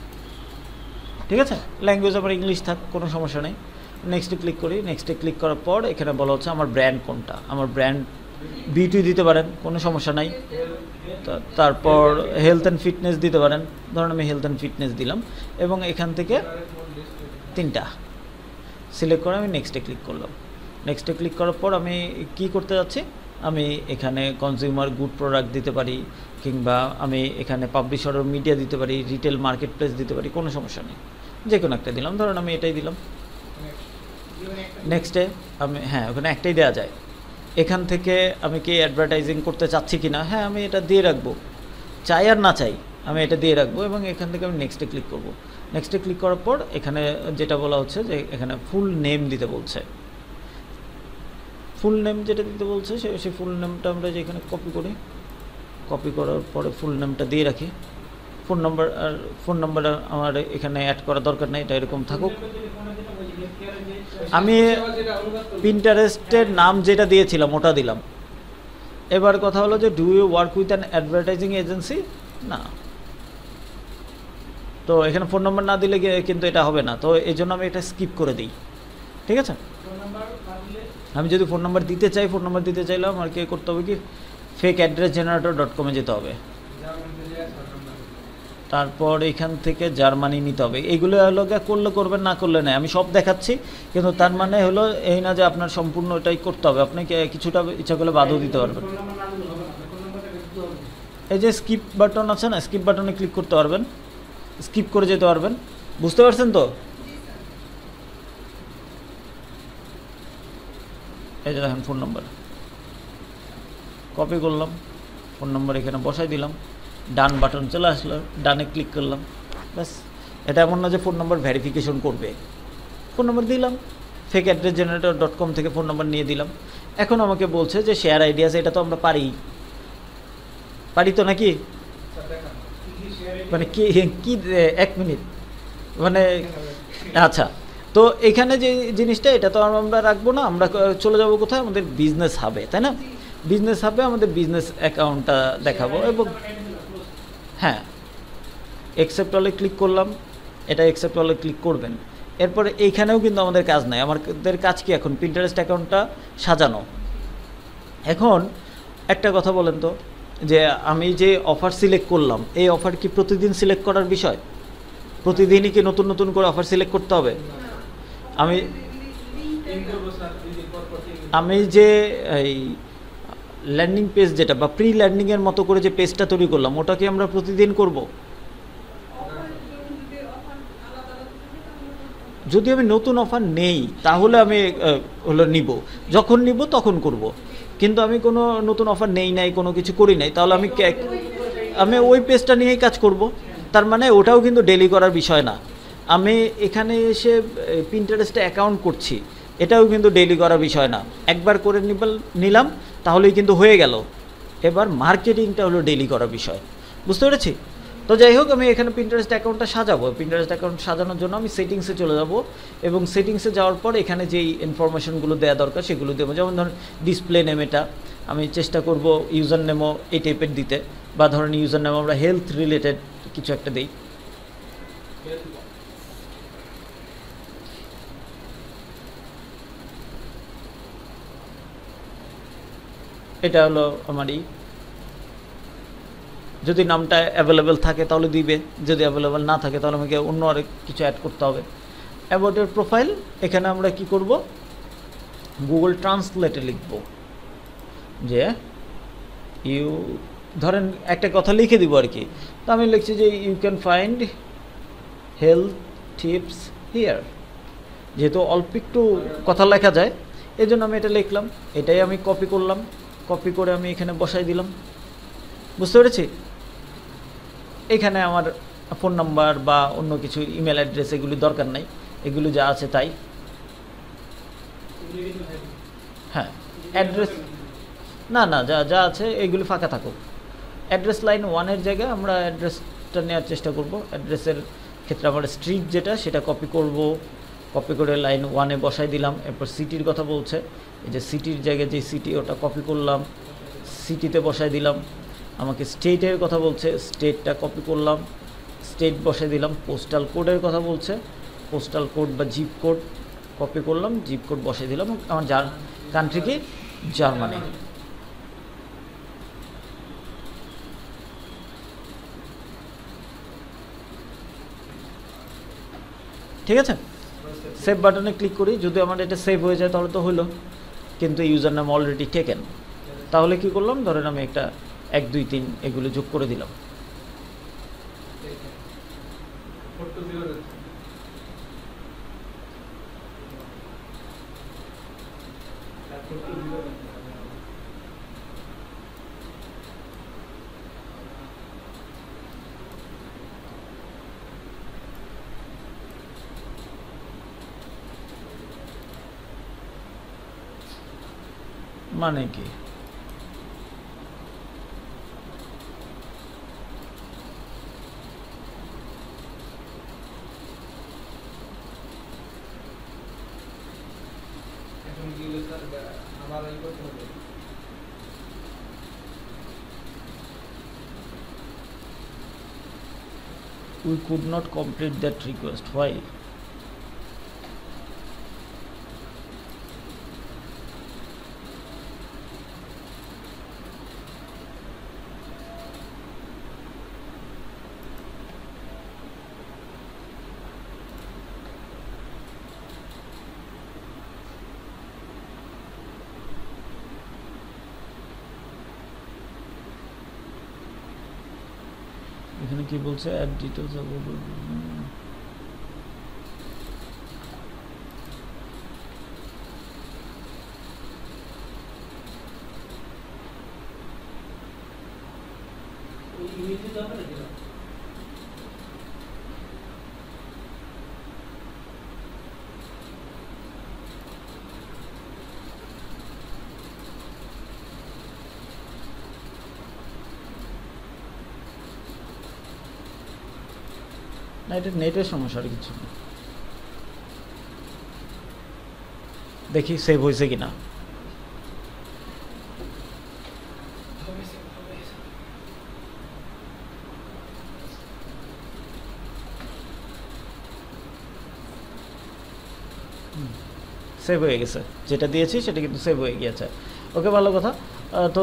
ঠিক আছে, ল্যাঙ্গুয়েজ আমার ইংলিশ থাক, কোনো সমস্যা নেই। নেক্সটে ক্লিক করি। নেক্সটে ক্লিক করার পর এখানে বলা হচ্ছে আমার ব্র্যান্ড কোনটা। আমার ব্র্যান্ড বিউটি দিতে পারেন, কোনো সমস্যা নাই। তারপর হেলথ অ্যান্ড ফিটনেস দিতে পারেন, ধরুন আমি হেলথ অ্যান্ড ফিটনেস দিলাম এবং এখান থেকে 3টা সিলেক্ট করে আমি নেক্সটে ক্লিক করলাম। নেক্সটে ক্লিক করার পর আমি কি করতে যাচ্ছি, আমি এখানে কনজিউমার গুড প্রোডাক্ট দিতে পারি, কিংবা আমি এখানে পাবলিশার মিডিয়া দিতে পারি, রিটেল মার্কেট প্লেস দিতে পারি, কোনো সমস্যা নেই। যে কোনো একটা দিলাম, ধরুন আমি এটাই দিলাম। নেক্সটে আমি ওখানে একটাই দেওয়া যায়। এখান থেকে আমি কি অ্যাডভার্টাইজিং করতে চাচ্ছি কি না, আমি এটা দিয়ে রাখবো, চাই আর না চাই আমি এটা দিয়ে রাখবো। এবং এখান থেকে আমি নেক্সটে ক্লিক করব। নেক্সটে ক্লিক করার পর এখানে যেটা বলা হচ্ছে যে এখানে ফুল নেম দিতে বলছে। ফুল নেম যেটা দিতে বলছে সেই ফুল নেমটা আমরা যেখানে কপি করি, কপি করার পরে ফুল নেমটা দিয়ে রাখি। ফোন নাম্বার আমার এখানে অ্যাড করা দরকার নেই, এটা এরকম থাকুক। আমি পিন্টারেস্টের নাম যেটা দিয়েছিলাম ওটা দিলাম। এবার কথা হলো যে do you work with an advertising agency, না, তো এখানে ফোন নাম্বার না দিলে কিন্তু এটা হবে না, তো এই জন্য আমি এটা স্কিপ করে দিই, ঠিক আছে। আমি যদি ফোন নাম্বার দিতে চাই, ফোন নাম্বার দিতে চাইলাম আর কি করতে হবে কি fake-address-generator.com যেতে হবে। তারপর এখান থেকে জার্মানি নিতে হবে। এইগুলো হলো করলে করবেন, না করলে নেই, আমি সব দেখাচ্ছি, কিন্তু তার মানে হলো এই না যে আপনার সম্পূর্ণ এটাই করতে হবে, আপনি কিছুটা ইচ্ছা করলে বাদও দিতে পারবেন। এই যে স্কিপ বাটন আছে না, স্কিপ বাটনে ক্লিক করতে পারবেন, স্কিপ করে যেতে পারবেন, বুঝতে পারছেন তো? এই যে দেখেন ফোন নাম্বার কপি করলাম, ফোন নাম্বার এখানে বসাই দিলাম, ডান বাটন চলে আসলো, ডানে ক্লিক করলাম, ব্যাস। এটা এমন না যে ফোন নাম্বার ভেরিফিকেশন করবে, ফোন নাম্বার দিলাম, fake-address-generator.com থেকে ফোন নাম্বার নিয়ে দিলাম। এখন আমাকে বলছে যে শেয়ার আইডিয়াস, এটা তো আমরা পারি তো নাকি, মানে কি 1 মিনিট মানে, আচ্ছা। তো এখানে যে জিনিসটা, এটা তো আমরা রাখবো না, আমরা চলে যাব কোথায়, আমাদের বিজনেস হাবে, তাই না? বিজনেস হাবে আমাদের বিজনেস অ্যাকাউন্টটা দেখাবো। এবং অ্যাকসেপ্ট অলে ক্লিক করলাম, এটা অ্যাকসেপ্ট অলে ক্লিক করবেন। এরপরে এইখানেও কিন্তু আমাদের কাজ নাই, আমাদের কাজ কি এখন পিন্টারেস্ট অ্যাকাউন্টটা সাজানো। এখন একটা কথা বলেন তো, যে আমি যে অফার সিলেক্ট করলাম, এই অফার কি প্রতিদিন সিলেক্ট করার বিষয়? প্রতিদিনই কি নতুন নতুন করে অফার সিলেক্ট করতে হবে? আমি যে এই ল্যান্ডিং পেজ যেটা বা প্রি ল্যান্ডিংয়ের মতো করে যে পেজটা তৈরি করলাম, ওটা কি আমরা প্রতিদিন করব? যদি আমি নতুন অফার নেই তাহলে আমি নিব, যখন নিব তখন করব। কিন্তু আমি কোনো নতুন অফার নেই নাই, কোনো কিছু করি নাই, তাহলে আমি ওই পেজটা নিয়েই কাজ করব। তার মানে ওটাও কিন্তু ডেলি করার বিষয় না। আমি এখানে এসে পিন্টারেস্টে অ্যাকাউন্ট করছি, এটাও কিন্তু ডেলি করার বিষয় না, একবার করে নিলাম তাহলেই কিন্তু হয়ে গেল। এবার মার্কেটিংটা হলো ডেলি করার বিষয়, বুঝতে পেরেছি? তো যাই হোক, আমি এখানে পিন্টারেস্ট অ্যাকাউন্টটা সাজাবো। পিন্টারেস্ট অ্যাকাউন্ট সাজানোর জন্য আমি সেটিংসে চলে যাব, এবং সেটিংসে যাওয়ার পর এখানে যেই ইনফরমেশনগুলো দেওয়া দরকার সেগুলো দেবো। যেমন ধরুন ডিসপ্লে নেম, এটা আমি চেষ্টা করব ইউজার নেমও এই টাইপের দিতে, বা ধরেন ইউজার নেম আমরা হেলথ রিলেটেড কিছু একটা দিই। এটা হলো আমারই, যদি নামটা অ্যাভেলেবেল থাকে তাহলে দিবে, যদি অ্যাভেলেবেল না থাকে তাহলে আমাকে অন্য আরেক কিছু অ্যাড করতে হবে। অ্যাবাউট ইওর প্রোফাইল, এখানে আমরা কি করব, গুগল ট্রান্সলেটে লিখব যে ধরেন একটা কথা লিখে দিব আর কি। তো আমি লিখছি যে you can find health tips here. যেহেতু অল্প একটু কথা লেখা যায়, এই জন্য আমি এটা লিখলাম। এটাই আমি কপি করলাম, কপি করে আমি এখানে বসাই দিলাম, বুঝতে পেরেছি? এখানে আমার ফোন নাম্বার বা অন্য কিছু ইমেল অ্যাড্রেস এগুলি দরকার নাই, এগুলো যা আছে তাই। অ্যাড্রেস না যা আছে এগুলি ফাঁকা থাকুক। অ্যাড্রেস লাইন 1-এর জায়গায় আমরা অ্যাড্রেসটা নেওয়ার চেষ্টা করব। অ্যাড্রেসের ক্ষেত্রে আমরা স্ট্রিট যেটা সেটা কপি করব, কপি করে লাইন 1-এ বসাই দিলাম। এরপর সিটির কথা বলছে, এই যে সিটির জায়গায় যে সিটি ওটা কপি করলাম, সিটিতে বসাই দিলাম। আমাকে স্টেটের কথা বলছে, স্টেটটা কপি করলাম, স্টেট বসে দিলাম। পোস্টাল কোডের কথা বলছে, পোস্টাল কোড বা জিপ কোড কপি করলাম, জিপ কোড বসে দিলাম। আমার কান্ট্রি কি? জার্মানি। ঠিক আছে, সেভ বাটনে ক্লিক করি। যদি আমার এটা সেভ হয়ে যায় তাহলে তো হলো, কিন্তু ইউজার নাম অলরেডি টেকেন। তাহলে কি করলাম, ধরেন আমি একটা 1 2 3 এগুলো যোগ করে দিলাম। মানে কি? We could not complete that request. Why? এখানে কি বলছে? অ্যাড ডিটেলস অ্যাবাউট না, এটা নেটের সমস্যা, আর কিছু না। দেখি সেভ হয়েছে কিনা। সেভ হয়ে গেছে, যেটা দিয়েছি সেটা কিন্তু সেভ হয়ে গিয়েছে। ওকে, ভালো কথা। তো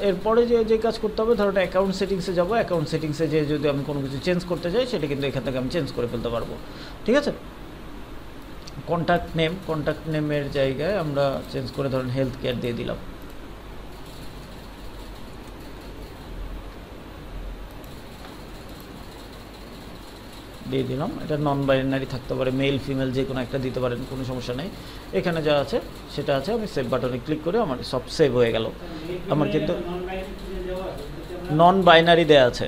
এরপরে যে কাজ করতে হবে, ধরো অ্যাকাউন্ট সেটিংসে যাবো। অ্যাকাউন্ট সেটিংসে যে যদি আমি কোনো কিছু চেঞ্জ করতে চাই সেটা কিন্তু এখান থেকে আমি চেঞ্জ করে ফেলতে পারবো। ঠিক আছে, কন্ট্যাক্ট নেমের জায়গায় আমরা চেঞ্জ করে ধরেন হেলথ কেয়ার দিয়ে দিলাম। দিয়ে দিলাম। এটা নন বাইনারি থাকতে পারে, মেল ফিমেল যে কোনো একটা দিতে পারেন, কোনো সমস্যা নেই। এখানে যা আছে সেটা আছে। আমি সেভ বাটনে ক্লিক করে আমার সব সেভ হয়ে গেল। আমার কিন্তু নন বাইনারি দেয়া আছে।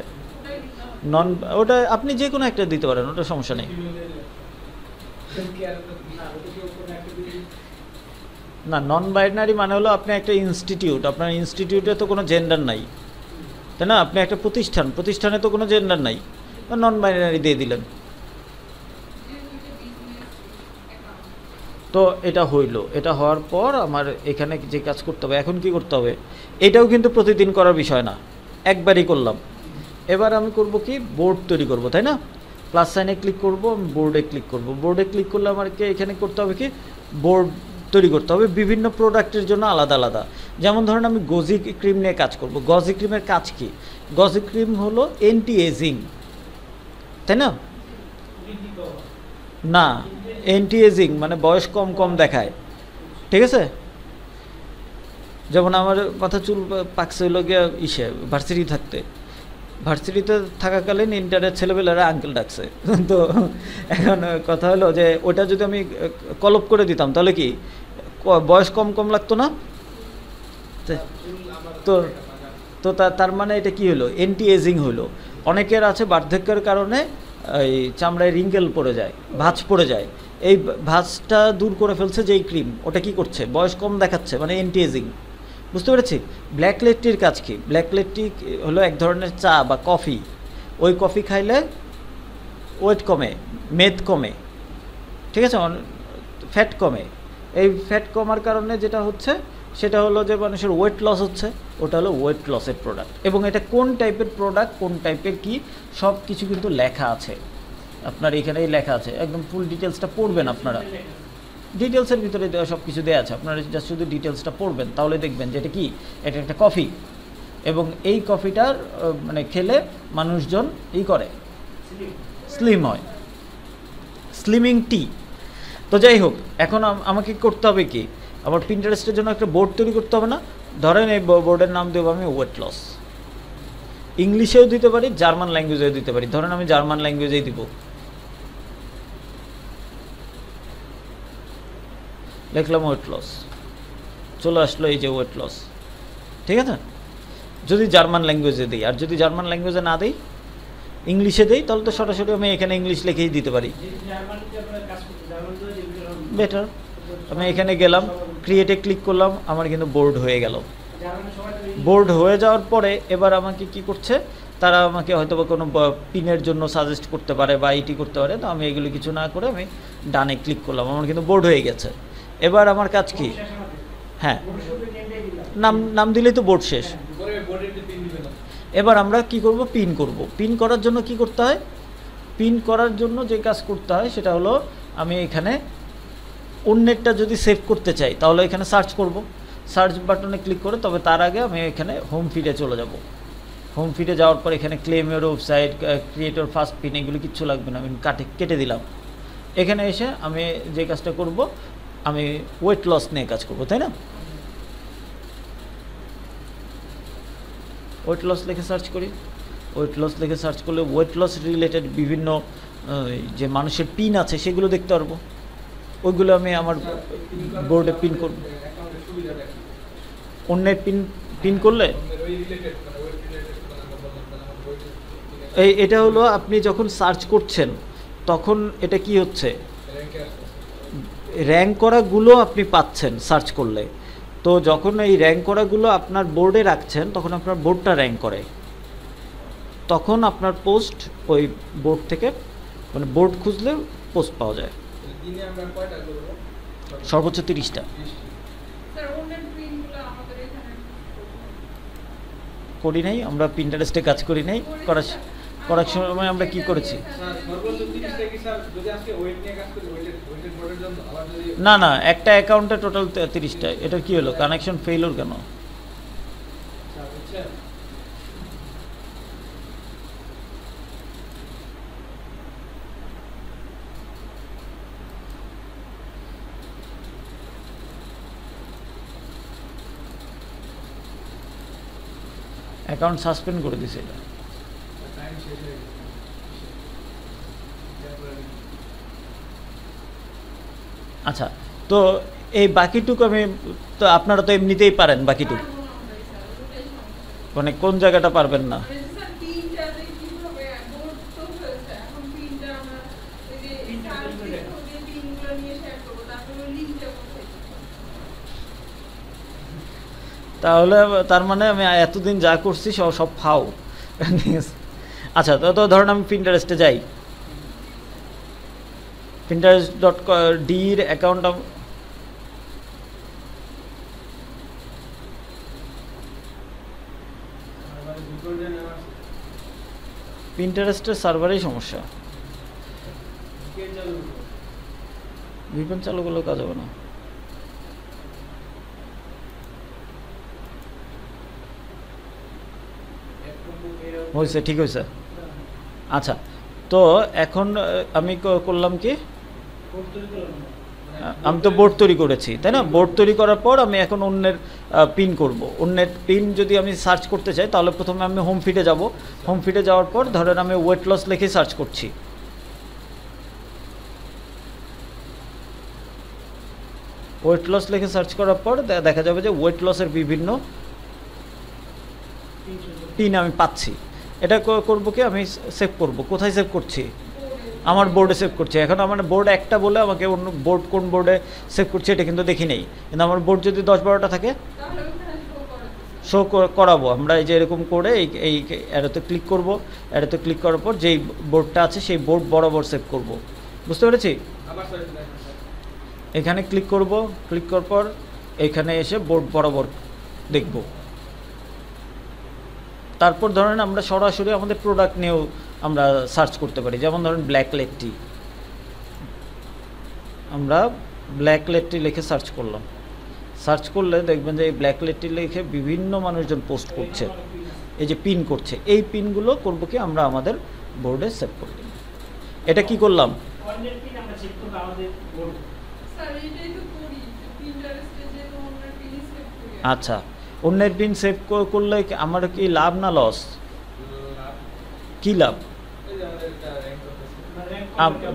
ওটা আপনি যে কোনো একটা দিতে পারেন, ওটা সমস্যা নেই। না, নন বাইনারি মানে হলো আপনি একটা ইনস্টিটিউট, আপনার ইনস্টিটিউটে তো কোনো জেন্ডার নাই, তাই না? আপনি একটা প্রতিষ্ঠানে তো কোনো জেন্ডার নাই, নন বাইনারি দিয়ে দিলেন। তো এটা হইল। এটা হওয়ার পর আমার এখানে যে কাজ করতে হবে, এখন কি করতে হবে, এটাও কিন্তু প্রতিদিন করার বিষয় না, একবারই করলাম। এবার আমি করব কি, বোর্ড তৈরি করব, তাই না? প্লাস সাইনে ক্লিক করব, আমি বোর্ডে ক্লিক করব। বোর্ডে ক্লিক করলে আমাকে এখানে করতে হবে কি, বোর্ড তৈরি করতে হবে বিভিন্ন প্রোডাক্টের জন্য আলাদা আলাদা। যেমন ধরেন আমি গজি ক্রিম নিয়ে কাজ করব। গজি ক্রিমের কাজ কি? গজি ক্রিম হলো অ্যান্টি এজিং, তাই না? না, অ্যান্টি এজিং মানে বয়স কম কম দেখায়। ঠিক আছে, যেমন আমার মাথা চুল পাকছে হইল গিয়া ভার্সিটিতে থাকাকালীন ইন্টারের ছেলেবেলারা আঙ্কেল ডাকছে। তো এখন কথা হলো যে ওটা যদি আমি কলপ করে দিতাম তাহলে কি বয়স কম কম লাগতো না? তো তো তার মানে এটা কি হলো, অ্যান্টি এজিং হলো। অনেকের আছে বার্ধক্যের কারণে এই চামড়ায় রিঙ্কেল পড়ে যায়, ভাঁজ পড়ে যায়। এই ভাঁজটা দূর করে ফেলছে যেই ক্রিম, ওটা কি করছে, বয়স কম দেখাচ্ছে, মানে অ্যান্টি এজিং। বুঝতে পেরেছি? ব্ল্যাক লেড টির কাজ কি? ব্ল্যাক লেড টি হলো এক ধরনের চা বা কফি। ওই কফি খাইলে ওয়েট কমে, মেদ কমে, ঠিক আছে, ফ্যাট কমে। এই ফ্যাট কমার কারণে যেটা হচ্ছে সেটা হলো যে মানুষের ওয়েট লস হচ্ছে, ওটা হলো ওয়েট লসের প্রোডাক্ট। এবং এটা কোন টাইপের প্রোডাক্ট, কোন টাইপের কি, সব কিছু কিন্তু লেখা আছে, আপনার এখানেই লেখা আছে, একদম ফুল ডিটেলসটা পড়বেন আপনারা। ডিটেলসের ভিতরে সব কিছু দেওয়া আছে, আপনারা জাস্ট শুধু ডিটেলসটা পড়বেন, তাহলে দেখবেন যে এটা কি, এটা একটা কফি, এবং এই কফিটার মানে খেলে মানুষজন করে, স্লিম হয়, স্লিমিং টি। তো যাই হোক, এখন আমাকে করতে হবে কি, আমার পিন্টারেস্টের জন্য একটা বোর্ড তৈরি করতে হবে না? ধরেন এই বোর্ডের নাম দেবো আমি ওয়েট লস। ইংলিশেও দিতে পারি, জার্মান ল্যাঙ্গুয়েজেও দিতে পারি। ধরেন আমি জার্মান ল্যাঙ্গুয়েজেই দিব, লিখলাম ওয়েট লস, চলে আসলো এই যে ওয়েট লস, ঠিক আছে? যদি জার্মান ল্যাঙ্গুয়েজে দিই, আর যদি জার্মান ল্যাঙ্গুয়েজে না দিই, ইংলিশে দিই, তাহলে তো সরাসরি আমি এখানে ইংলিশ লিখেই দিতে পারি, বেটার। আমি এখানে গেলাম, ক্রিয়েটে ক্লিক করলাম, আমার কিন্তু বোর্ড হয়ে গেল। বোর্ড হয়ে যাওয়ার পরে এবার আমাকে কি করছে, তারা আমাকে হয়তো বা কোনো পিনের জন্য সাজেস্ট করতে পারে বা ইটি করতে পারে, তো আমি এগুলো কিছু না করে আমি ডানে ক্লিক করলাম, আমার কিন্তু বোর্ড হয়ে গেছে। এবার আমার কাজ কি, হ্যাঁ নাম দিলেই তো বোর্ড শেষ। এবার আমরা কি করব, পিন করব। পিন করার জন্য কি করতে হয়, পিন করার জন্য যে কাজ করতে হয় সেটা হলো, আমি এখানে অন্যেরটা যদি সেভ করতে চাই তাহলে এখানে সার্চ করব, সার্চ বাটনে ক্লিক করে, তবে তার আগে আমি এখানে হোম ফিডে চলে যাব। হোম ফিডে যাওয়ার পর এখানে claim your website, creator first pin, এগুলো কিচ্ছু লাগবে না, আমি কেটে দিলাম। এখানে এসে আমি যে কাজটা করব, আমি ওয়েট লস নিয়ে কাজ করব, তাই না? ওয়েট লস লিখে সার্চ করি, ওয়েট লস লিখে সার্চ করলে ওয়েট লস রিলেটেড বিভিন্ন যে মানুষের পিন আছে সেগুলো দেখতে পারবো, ওইগুলো আমি আমার বোর্ডে পিন করব। অন্যের পিন করলে এটা হলো, আপনি যখন সার্চ করছেন তখন এটা কি হচ্ছে, র্যাঙ্ক করাগুলো আপনি পাচ্ছেন সার্চ করলে। তো যখন এই র্যাঙ্ক করাগুলো আপনার বোর্ডে রাখছেন, তখন আপনার বোর্ডটা র্যাঙ্ক করে, তখন আপনার পোস্ট ওই বোর্ড থেকে, মানে বোর্ড খুঁজলে পোস্ট পাওয়া যায়। সর্বোচ্চ 30টা। করি নাই আমরা, পিন্টারেস্টে কাজ করি নাই, করার সময় আমরা কি করেছি, না না, একটা অ্যাকাউন্টে টোটাল 30টা। এটা কি হলো, কানেকশন ফেইলর কেন? অ্যাকাউন্ট সাসপেন্ড করে দিছে এটা। আচ্ছা, তো এই বাকিটুকু আমি, তো আপনারা তো এমনিতেই পারেন বাকিটুকু, মানে কোন জায়গাটা পারবেন না? তাহলে তার মানে আমি এতদিন যা করছি সব ফাও। আচ্ছা, তো ধরেন আমি পিন্টারেস্টে যাই, pinterest.d-র অ্যাকাউন্ট, পিন্টারেস্টের সার্ভারেই সমস্যা, ভিপিএন চালু করলেও কাজ হবে না। হয়েছে, ঠিক হয়েছে। আচ্ছা, তো এখন আমি করলাম কি, আমি তো বোর্ড তৈরি করেছি, তাই না? বোর্ড তৈরি করার পর আমি এখন অন্যের পিন করব। অন্যের পিন যদি আমি সার্চ করতে চাই, তাহলে প্রথমে আমি হোম ফিডে যাব। হোম ফিডে যাওয়ার পর ধরেন আমি ওয়েট লস লিখে সার্চ করছি, ওয়েট লস লিখে সার্চ করার পর দেখা যাবে যে ওয়েট লসের বিভিন্ন পিন আমি পাচ্ছি। এটা করবো কি, আমি সেভ করব। কোথায় সেভ করছি? আমার বোর্ডে সেভ করছি। এখন আমার বোর্ড একটা বলে আমাকে অন্য বোর্ড কোন বোর্ডে সেভ করছি এটা কিন্তু দেখি নেই, কিন্তু আমার বোর্ড যদি 10-12টা থাকে শো করাবো আমরা। এই যে এরকম করে এই অ্যারোতে ক্লিক করব, অ্যারোতে ক্লিক করার পর যেই বোর্ডটা আছে সেই বোর্ড বরাবর সেভ করব। বুঝতে পেরেছি? এখানে ক্লিক করব, ক্লিক করার পর এখানে এসে বোর্ড বরাবর দেখব। তারপর ধরেন আমরা সরাসরি আমাদের প্রোডাক্ট নিয়েও আমরা সার্চ করতে পারি, যেমন ধরেন ব্ল্যাক লেড টি, আমরা ব্ল্যাক লেড টি লিখে সার্চ করলাম, সার্চ করলে দেখবেন যে এই ব্ল্যাক লেড টি লিখে বিভিন্ন মানুষজন পোস্ট করছে, এই যে পিন করছে, এই পিনগুলো করব কি আমরা আমাদের বোর্ডে সেভ করে দিই। এটা কি করলাম, আচ্ছা অন্যের পিন সেভ করলে আমার কি লাভ না লস? কি লাভ,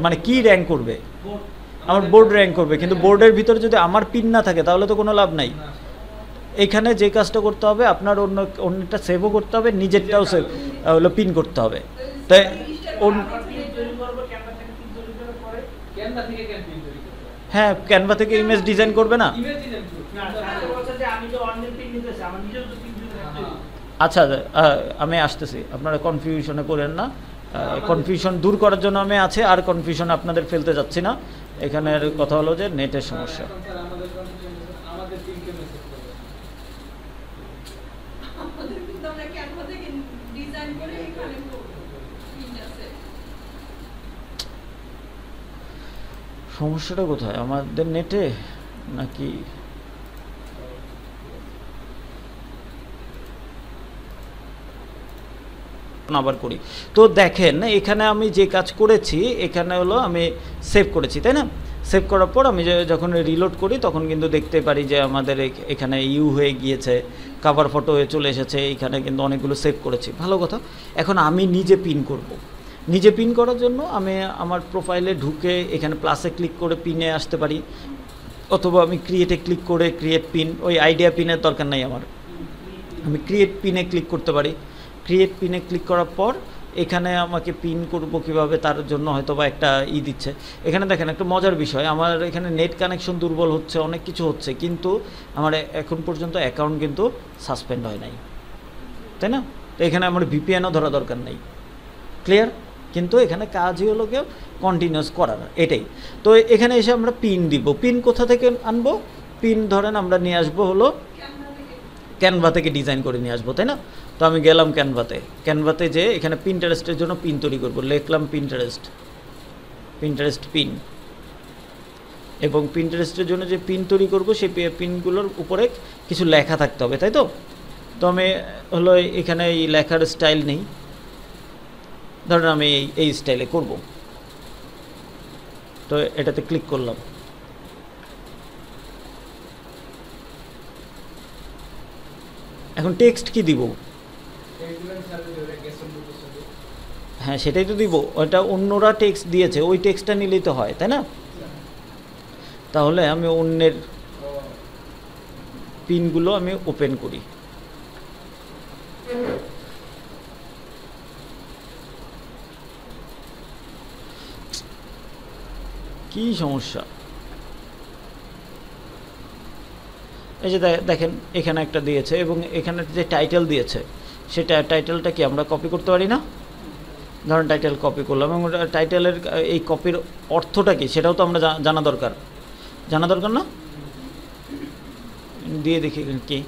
মানে কি র্যাঙ্ক করবে? আমার বোর্ড র্যাঙ্ক করবে, কিন্তু বোর্ডের ভিতরে যদি আমার পিন না থাকে তাহলে তো কোনো লাভ নাই। এখানে যে কাজটা করতে হবে, আপনার অন্যটা সেভও করতে হবে, নিজেরটাও সেভ হলো পিন করতে হবে। তাই হ্যাঁ, ক্যানভা থেকে ইমেজ ডিজাইন করবে না? আচ্ছা আমি আসতেছি, আপনারা কনফিউশনে পড়েন না, কনফিউশন দূর করার জন্য আমি আছে, আর কনফিউশন আপনাদের ফেলতে যাচ্ছি না। এখানের কথা হলো যে নেটের সমস্যা। সমস্যাটা কোথায়, আমাদের নেটে নাকি? আবার করি তো দেখেন এখানে আমি যে কাজ করেছি, এখানে হলো আমি সেভ করেছি, তাই না? সেভ করার পর আমি যখন রিলোড করি তখন কিন্তু দেখতে পারি যে আমাদের এখানে ইউ হয়ে গিয়েছে, কভার ফটো হয়ে চলে এসেছে, এখানে কিন্তু অনেকগুলো সেভ করেছি, ভালো কথা। এখন আমি নিজে পিন করব, নিজে পিন করার জন্য আমি আমার প্রোফাইলে ঢুকে এখানে প্লাসে ক্লিক করে পিনে আসতে পারি, অথবা আমি ক্রিয়েটে ক্লিক করে ক্রিয়েট পিন, ওই আইডিয়া পিনের দরকার নাই আমার, আমি ক্রিয়েট পিনে ক্লিক করতে পারি। ক্রিয়েট পিনে ক্লিক করার পর এখানে আমাকে পিন করব কিভাবে, তার জন্য হয়তো বা একটা দিচ্ছে। এখানে দেখেন একটা মজার বিষয়, আমার এখানে নেট কানেকশন দুর্বল হচ্ছে, অনেক কিছু হচ্ছে, কিন্তু আমার এখন পর্যন্ত অ্যাকাউন্ট কিন্তু সাসপেন্ড হয় নাই, তাই না? তো এখানে আমার ভিপিএনও ধরা দরকার নেই, ক্লিয়ার? কিন্তু এখানে কাজই হলো কেউ কন্টিনিউস করার, এটাই। তো এখানে এসে আমরা পিন দিব, পিন কোথা থেকে আনবো? পিন ধরেন আমরা নিয়ে আসবো হলো ক্যানভা থেকে ডিজাইন করে নিয়ে আসবো, তাই না? তো আমি গেলাম ক্যানভাতে যে এখানে পিন্টারেস্টের জন্য পিন তৈরি করব, লিখলাম পিন্টারেস্ট পিন, এবং পিন্টারেস্টের জন্য যে পিন তৈরি করব সেই পিনগুলোর উপরে কিছু লেখা থাকতে হবে, তাই তো? তো আমি হলো এখানে এই লেখার স্টাইল নেই, ধরেন আমি এই স্টাইলে করব, তো এটাতে ক্লিক করলাম। এখন টেক্সট কি দিব? হ্যাঁ সেটাই তো দিব, ওইটা অন্যরা টেক্সট দিয়েছে, ওই টেক্সটটা নিলেই তো হয়, তাই না? তাহলে আমি অন্যের পিনগুলো আমি ওপেন করি, কি সমস্যা? এই যে দেখেন এখানে একটা দিয়েছে, এবং এখানে যে টাইটেল দিয়েছে সেটা টাইটেলটা কি আমরা কপি করতে পারি না? ধরেন টাইটেল কপি করলাম, এবং টাইটেলের এই কপির অর্থটা কি সেটাও তো আমরা জানা দরকার না? দিয়ে দেখি কি,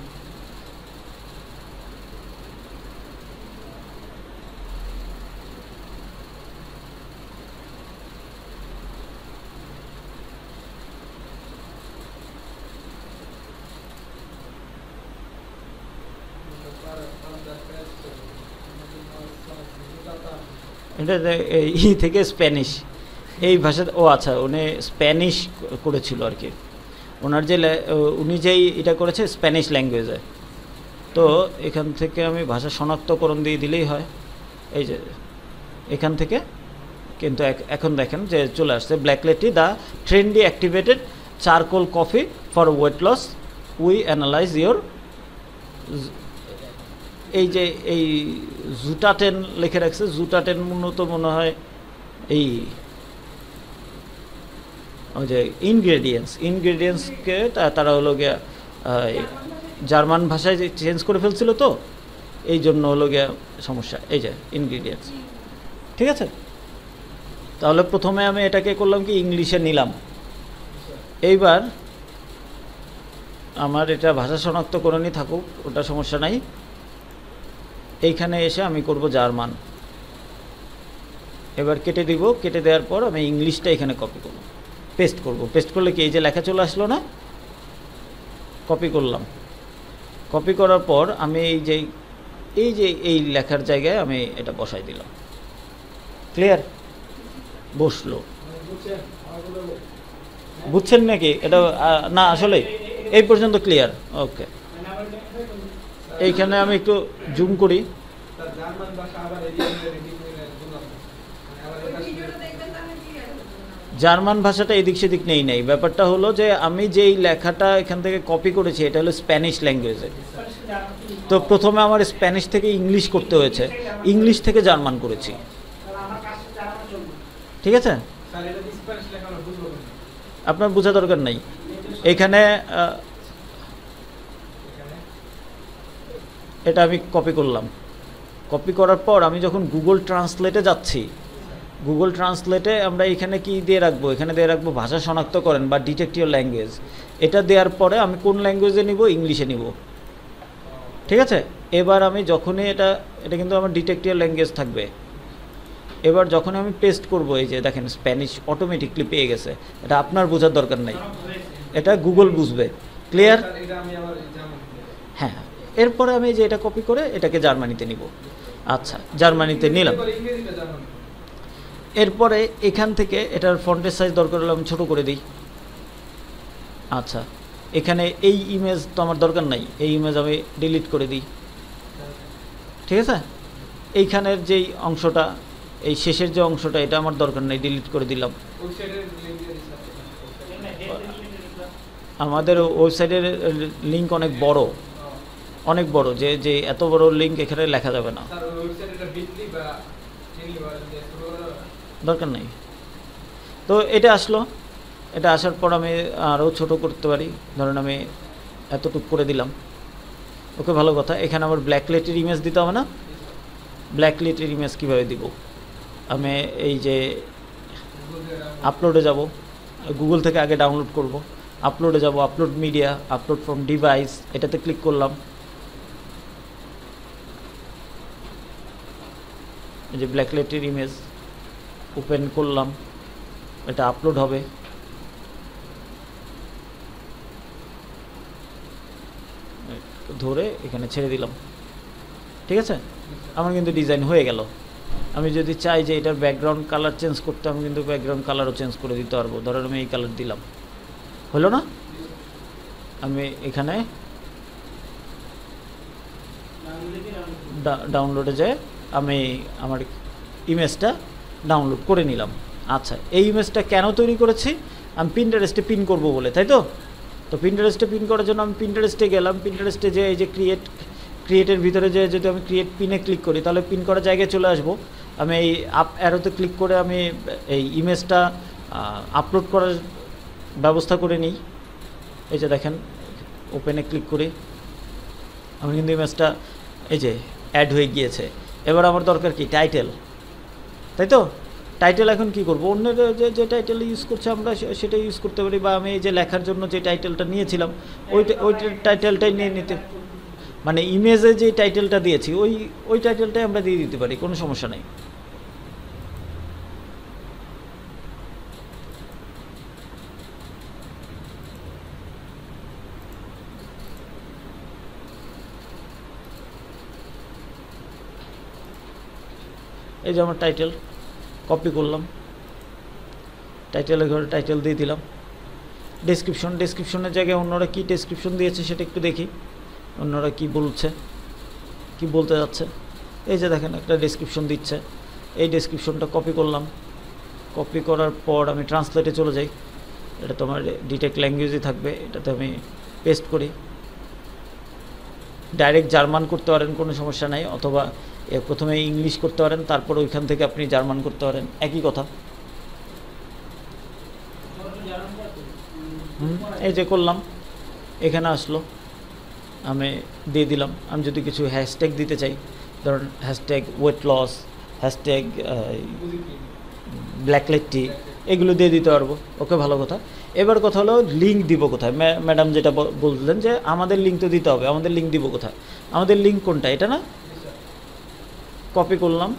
এটা থেকে স্প্যানিশ এই ভাষা, ও আচ্ছা উনি স্প্যানিশ করেছিল আর কি, ওনার যে উনি যেই এটা করেছে স্প্যানিশ ল্যাঙ্গুয়েজে। তো এখান থেকে আমি ভাষা শনাক্তকরণ দিয়ে দিলেই হয়, এই যে এখান থেকে কিন্তু এখন দেখেন যে চলে আসছে black latte the trendy activated charcoal coffee for weight loss, we analyse your, এই যে এই জুটাটেন লিখে রাখছে, জুটাটেন মূলত মনে হয় এই ওই যে ইনগ্রেডিয়েন্টসকে তারা হলো গিয়া জার্মান ভাষায় যে চেঞ্জ করে ফেলছিল, তো এই জন্য হলো গিয়া সমস্যা, এই যে ইনগ্রেডিয়েন্টস, ঠিক আছে? তাহলে প্রথমে আমি এটাকে করলাম কি ইংলিশে নিলাম, এইবার আমার এটা ভাষা শনাক্তকরণই থাকুক, ওটা সমস্যা নাই। এইখানে এসে আমি করব জার্মান, এবার কেটে দিব। কেটে দেওয়ার পর আমি ইংলিশটা এখানে কপি করব, পেস্ট করব। পেস্ট করলে কি এই যে লেখা চলে আসলো না, কপি করলাম। কপি করার পর আমি এই লেখার জায়গায় আমি এটা বসাই দিলাম। ক্লিয়ার? বসলো। বুঝছেন নাকি এটা? না আসলে এই পর্যন্ত ক্লিয়ার। ওকে, এইখানে আমি একটু জুম করি। জার্মান ভাষাটা এদিক সেদিক নেই নাই। ব্যাপারটা হলো যে আমি যেই লেখাটা এখান থেকে কপি করেছি এটা হলো স্প্যানিশ ল্যাঙ্গুয়েজে। তো প্রথমে আমার স্প্যানিশ থেকে ইংলিশ করতে হয়েছে, ইংলিশ থেকে জার্মান করেছি। ঠিক আছে, আপনার বোঝা দরকার নাই। এখানে এটা আমি কপি করলাম। কপি করার পর আমি যখন গুগল ট্রান্সলেটে যাচ্ছি, গুগল ট্রান্সলেটে আমরা এখানে কি দিয়ে রাখবো, এখানে দিয়ে রাখবো ভাষা শনাক্ত করেন বা ডিটেক্ট ইওর ল্যাঙ্গুয়েজ। এটা দেওয়ার পরে আমি কোন ল্যাঙ্গুয়েজে নিব, ইংলিশে নিব। ঠিক আছে, এবার আমি যখনই এটা কিন্তু আমার ডিটেক্ট ইওর ল্যাঙ্গুয়েজ থাকবে। এবার যখন আমি পেস্ট করব, এই যে দেখেন স্প্যানিশ অটোমেটিকলি পেয়ে গেছে। এটা আপনার বোঝার দরকার নাই, এটা গুগল বুঝবে। ক্লিয়ার? হ্যাঁ, এরপরে আমি যে এটা কপি করে এটাকে জার্মানিতে নিব। আচ্ছা, জার্মানিতে নিলাম। এরপরে এখান থেকে এটার ফন্টের সাইজ দরকার হলে আমি ছোটো করে দিই। আচ্ছা, এখানে এই ইমেজ তো আমার দরকার নাই, এই ইমেজ আমি ডিলিট করে দিই। ঠিক আছে, এইখানের যেই অংশটা, এই শেষের যে অংশটা, এটা আমার দরকার নেই, ডিলিট করে দিলাম। আমাদের ওয়েবসাইটের লিঙ্ক অনেক বড়, যে এত বড় লিঙ্ক এখানে লেখা যাবে না, দরকার নেই। তো এটা আসলো, এটা আসার পর আমি আরও ছোট করতে পারি, ধরেন আমি এতটুকু করে দিলাম। ওকে, ভালো কথা। এখানে আমার ব্ল্যাকলেটের ইমেজ দিতে হবে না। ব্ল্যাকলেটের ইমেজ কীভাবে দিব? আমি এই যে আপলোডে যাব, গুগল থেকে আগে ডাউনলোড করব। আপলোডে যাব, upload media, upload from device, এটাতে ক্লিক করলাম। এই যে ব্ল্যাকলেটের ইমেজ ওপেন করলাম, এটা আপলোড হবে। ধরে এখানে ছেড়ে দিলাম। ঠিক আছে, আমার কিন্তু ডিজাইন হয়ে গেল। আমি যদি চাই যে এটার ব্যাকগ্রাউন্ড কালার চেঞ্জ করতে, আমি কিন্তু ব্যাকগ্রাউন্ড কালারও চেঞ্জ করে দিতে পারবো। ধরেন আমি এই কালার দিলাম, হলো না? আমি এখানে ডাউনলোডে যাই, আমি আমার ইমেজটা ডাউনলোড করে নিলাম। আচ্ছা, এই ইমেজটা কেন তৈরি করেছি? আমি পিন্টারেস্টে পিন করব বলে, তাই তো? তো পিন্টারেস্টে পিন করার জন্য আমি পিন্টারেস্টে গেলাম। পিন্টারেস্টে যে এই যে ক্রিয়েটের ভিতরে যে যদি আমি ক্রিয়েট পিনে ক্লিক করি, তাহলে পিন করার জায়গায় চলে আসব। আমি এই আপ অ্যারোতে ক্লিক করে আমি এই ইমেজটা আপলোড করার ব্যবস্থা করে নিই। এই যে দেখেন, ওপেনে ক্লিক করি, আমি কিন্তু ইমেজটা এই যে অ্যাড হয়ে গিয়েছে। এবার আমার দরকার কি? টাইটেল, তাই তো? টাইটেল এখন কি করব? অন্যের যে টাইটেল ইউজ করছে আমরা সেটা ইউজ করতে পারি, বা আমি এই যে লেখার জন্য যে টাইটেলটা নিয়েছিলাম ওই টাইটেলটাই নিয়ে নিতে, মানে ইমেজে যে টাইটেলটা দিয়েছি ওই টাইটেলটাই আমরা দিয়ে দিতে পারি, কোনো সমস্যা নেই। এই যে আমার টাইটেল কপি করলাম, টাইটেলের ঘরে টাইটেল দিয়ে দিলাম। ডেসক্রিপশনের জায়গায় অন্যরা কি ডেসক্রিপশন দিয়েছে সেটা একটু দেখি, অন্যরা কি বলছে, কি বলতে যাচ্ছে। এই যে দেখেন একটা ডেসক্রিপশন দিচ্ছে, এই ডেসক্রিপশনটা কপি করলাম। কপি করার পর আমি ট্রান্সলেটে চলে যাই, এটা তোমার ডিটেক্ট ল্যাঙ্গুয়েজই থাকবে, এটাতে আমি পেস্ট করি। ডাইরেক্ট জার্মান করতে পারেন, কোনো সমস্যা নাই, অথবা প্রথমে ইংলিশ করতে পারেন, তারপর ওইখান থেকে আপনি জার্মান করতে পারেন, একই কথা। এই যে করলাম, এখানে আসলো, আমি দিয়ে দিলাম। আমি যদি কিছু হ্যাশট্যাগ দিতে চাই, ধরুন হ্যাশট্যাগ ওয়েট লস, হ্যাশট্যাগ ব্ল্যাকলেট টি, এগুলো দিয়ে দিতে পারবো। ওকে, ভালো কথা। এবার কথা হলো লিঙ্ক দিব কোথায়? ম্যাডাম যেটা বললেন যে আমাদের লিঙ্ক তো দিতে হবে, আমাদের লিঙ্ক দিব কোথায়? আমাদের লিঙ্ক কোনটা? এটা না? কপি করলাম,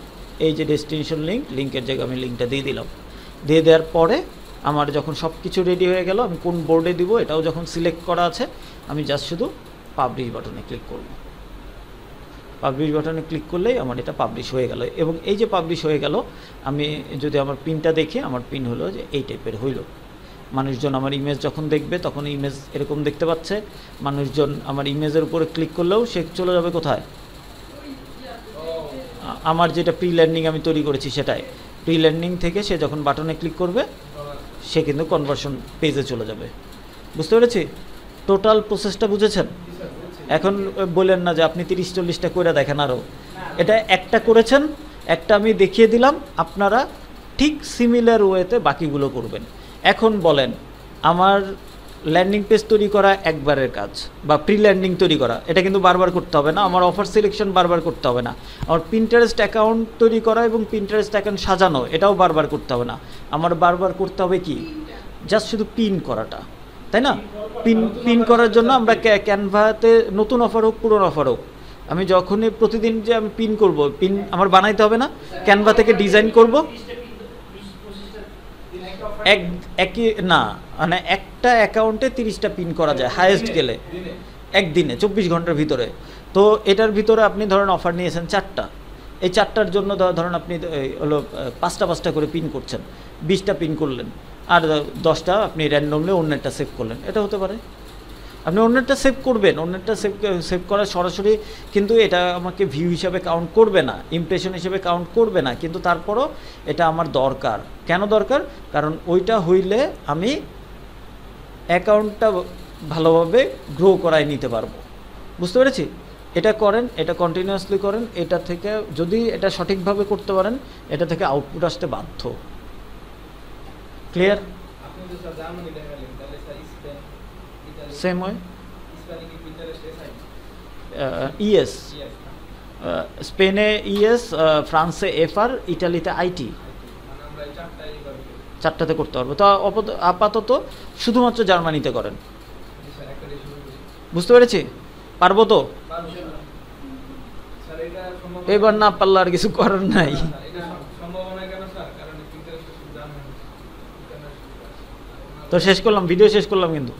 এই যে ডেস্টিনেশন লিঙ্ক, লিঙ্কের জায়গায় আমি লিঙ্কটা দিয়ে দিলাম। দিয়ে দেওয়ার পরে আমার যখন সব কিছু রেডি হয়ে গেল, আমি কোন বোর্ডে দিব এটাও যখন সিলেক্ট করা আছে, আমি জাস্ট শুধু পাবলিশ বাটনে ক্লিক করব। পাবলিশ বাটনে ক্লিক করলেই আমার এটা পাবলিশ হয়ে গেল। এবং এই যে পাবলিশ হয়ে গেল, আমি যদি আমার পিনটা দেখি, আমার পিন হলো যে এই টাইপের হইল। মানুষজন আমার ইমেজ যখন দেখবে তখন ইমেজ এরকম দেখতে পাচ্ছে। মানুষজন আমার ইমেজের উপরে ক্লিক করলেও সে চলে যাবে কোথায়? আমার যেটা প্রি ল্যান্ডিং আমি তৈরি করেছি সেটাই। প্রি ল্যান্ডিং থেকে সে যখন বাটনে ক্লিক করবে সে কিন্তু কনভার্সন পেজে চলে যাবে। বুঝতে পেরেছি? টোটাল প্রসেসটা বুঝেছেন? এখন বলেন না যে আপনি 30-40টা করে দেখেন আরও। এটা একটা করেছেন, একটা আমি দেখিয়ে দিলাম, আপনারা ঠিক সিমিলার ওয়েতে বাকিগুলো করবেন। এখন বলেন, আমার ল্যান্ডিং পেজ তৈরি করা একবারের কাজ, বা প্রি ল্যান্ডিং তৈরি করা, এটা কিন্তু বারবার করতে হবে না। আমার অফার সিলেকশন বারবার করতে হবে না। আমার পিন্টারেস্ট অ্যাকাউন্ট তৈরি করা এবং পিন্টারেস্ট অ্যাকাউন্ট সাজানো, এটাও বারবার করতে হবে না। আমার বারবার করতে হবে কি? জাস্ট শুধু পিন করাটা, তাই না? পিন করার জন্য আমরা ক্যানভাতে নতুন অফার হোক পুরনো অফার হোক, আমি যখনই প্রতিদিন যে আমি পিন করব, পিন আমার বানাইতে হবে না, ক্যানভা থেকে ডিজাইন করব। একই না, মানে একটা অ্যাকাউন্টে 30টা পিন করা যায় হায়েস্ট গেলে একদিনে, 24 ঘন্টার ভিতরে। তো এটার ভিতরে আপনি ধরেন অফার নিয়েছেন 4টা, এই 4টার জন্য ধরেন আপনি হলো 5টা করে পিন করছেন, 20টা পিন করলেন, আর 10টা আপনি র্যান্ডমলি অন্যটা সেভ করলেন। এটা হতে পারে। আপনি অন্যটা সেভ করবেন, অন্যটা সেভ করা সরাসরি, কিন্তু এটা আমাকে ভিউ হিসাবে কাউন্ট করবে না, ইমপ্রেশন হিসেবে কাউন্ট করবে না, কিন্তু তারপরও এটা আমার দরকার। কেন দরকার? কারণ ওইটা হইলে আমি অ্যাকাউন্টটা ভালোভাবে গ্রো করায় নিতে পারবো। বুঝতে পেরেছি? এটা করেন, এটা কন্টিনিউয়াসলি করেন, এটা থেকে যদি এটা সঠিকভাবে করতে পারেন, এটা থেকে আউটপুট আসতে বাধ্য। ক্লিয়ার? সেম ওয়ে ইএস, স্পেনে ইএস, ফ্রান্সে এফআর, ইটালিতে আইটি, 4টাতে করতে পারবো। তো আপাতত শুধুমাত্র জার্মানিতে করেন। বুঝতে পেরেছি? পারবো তো? এবার না পারলে আর কিছু করার নাই। তো শেষ করলাম, ভিডিও শেষ করলাম কিন্তু।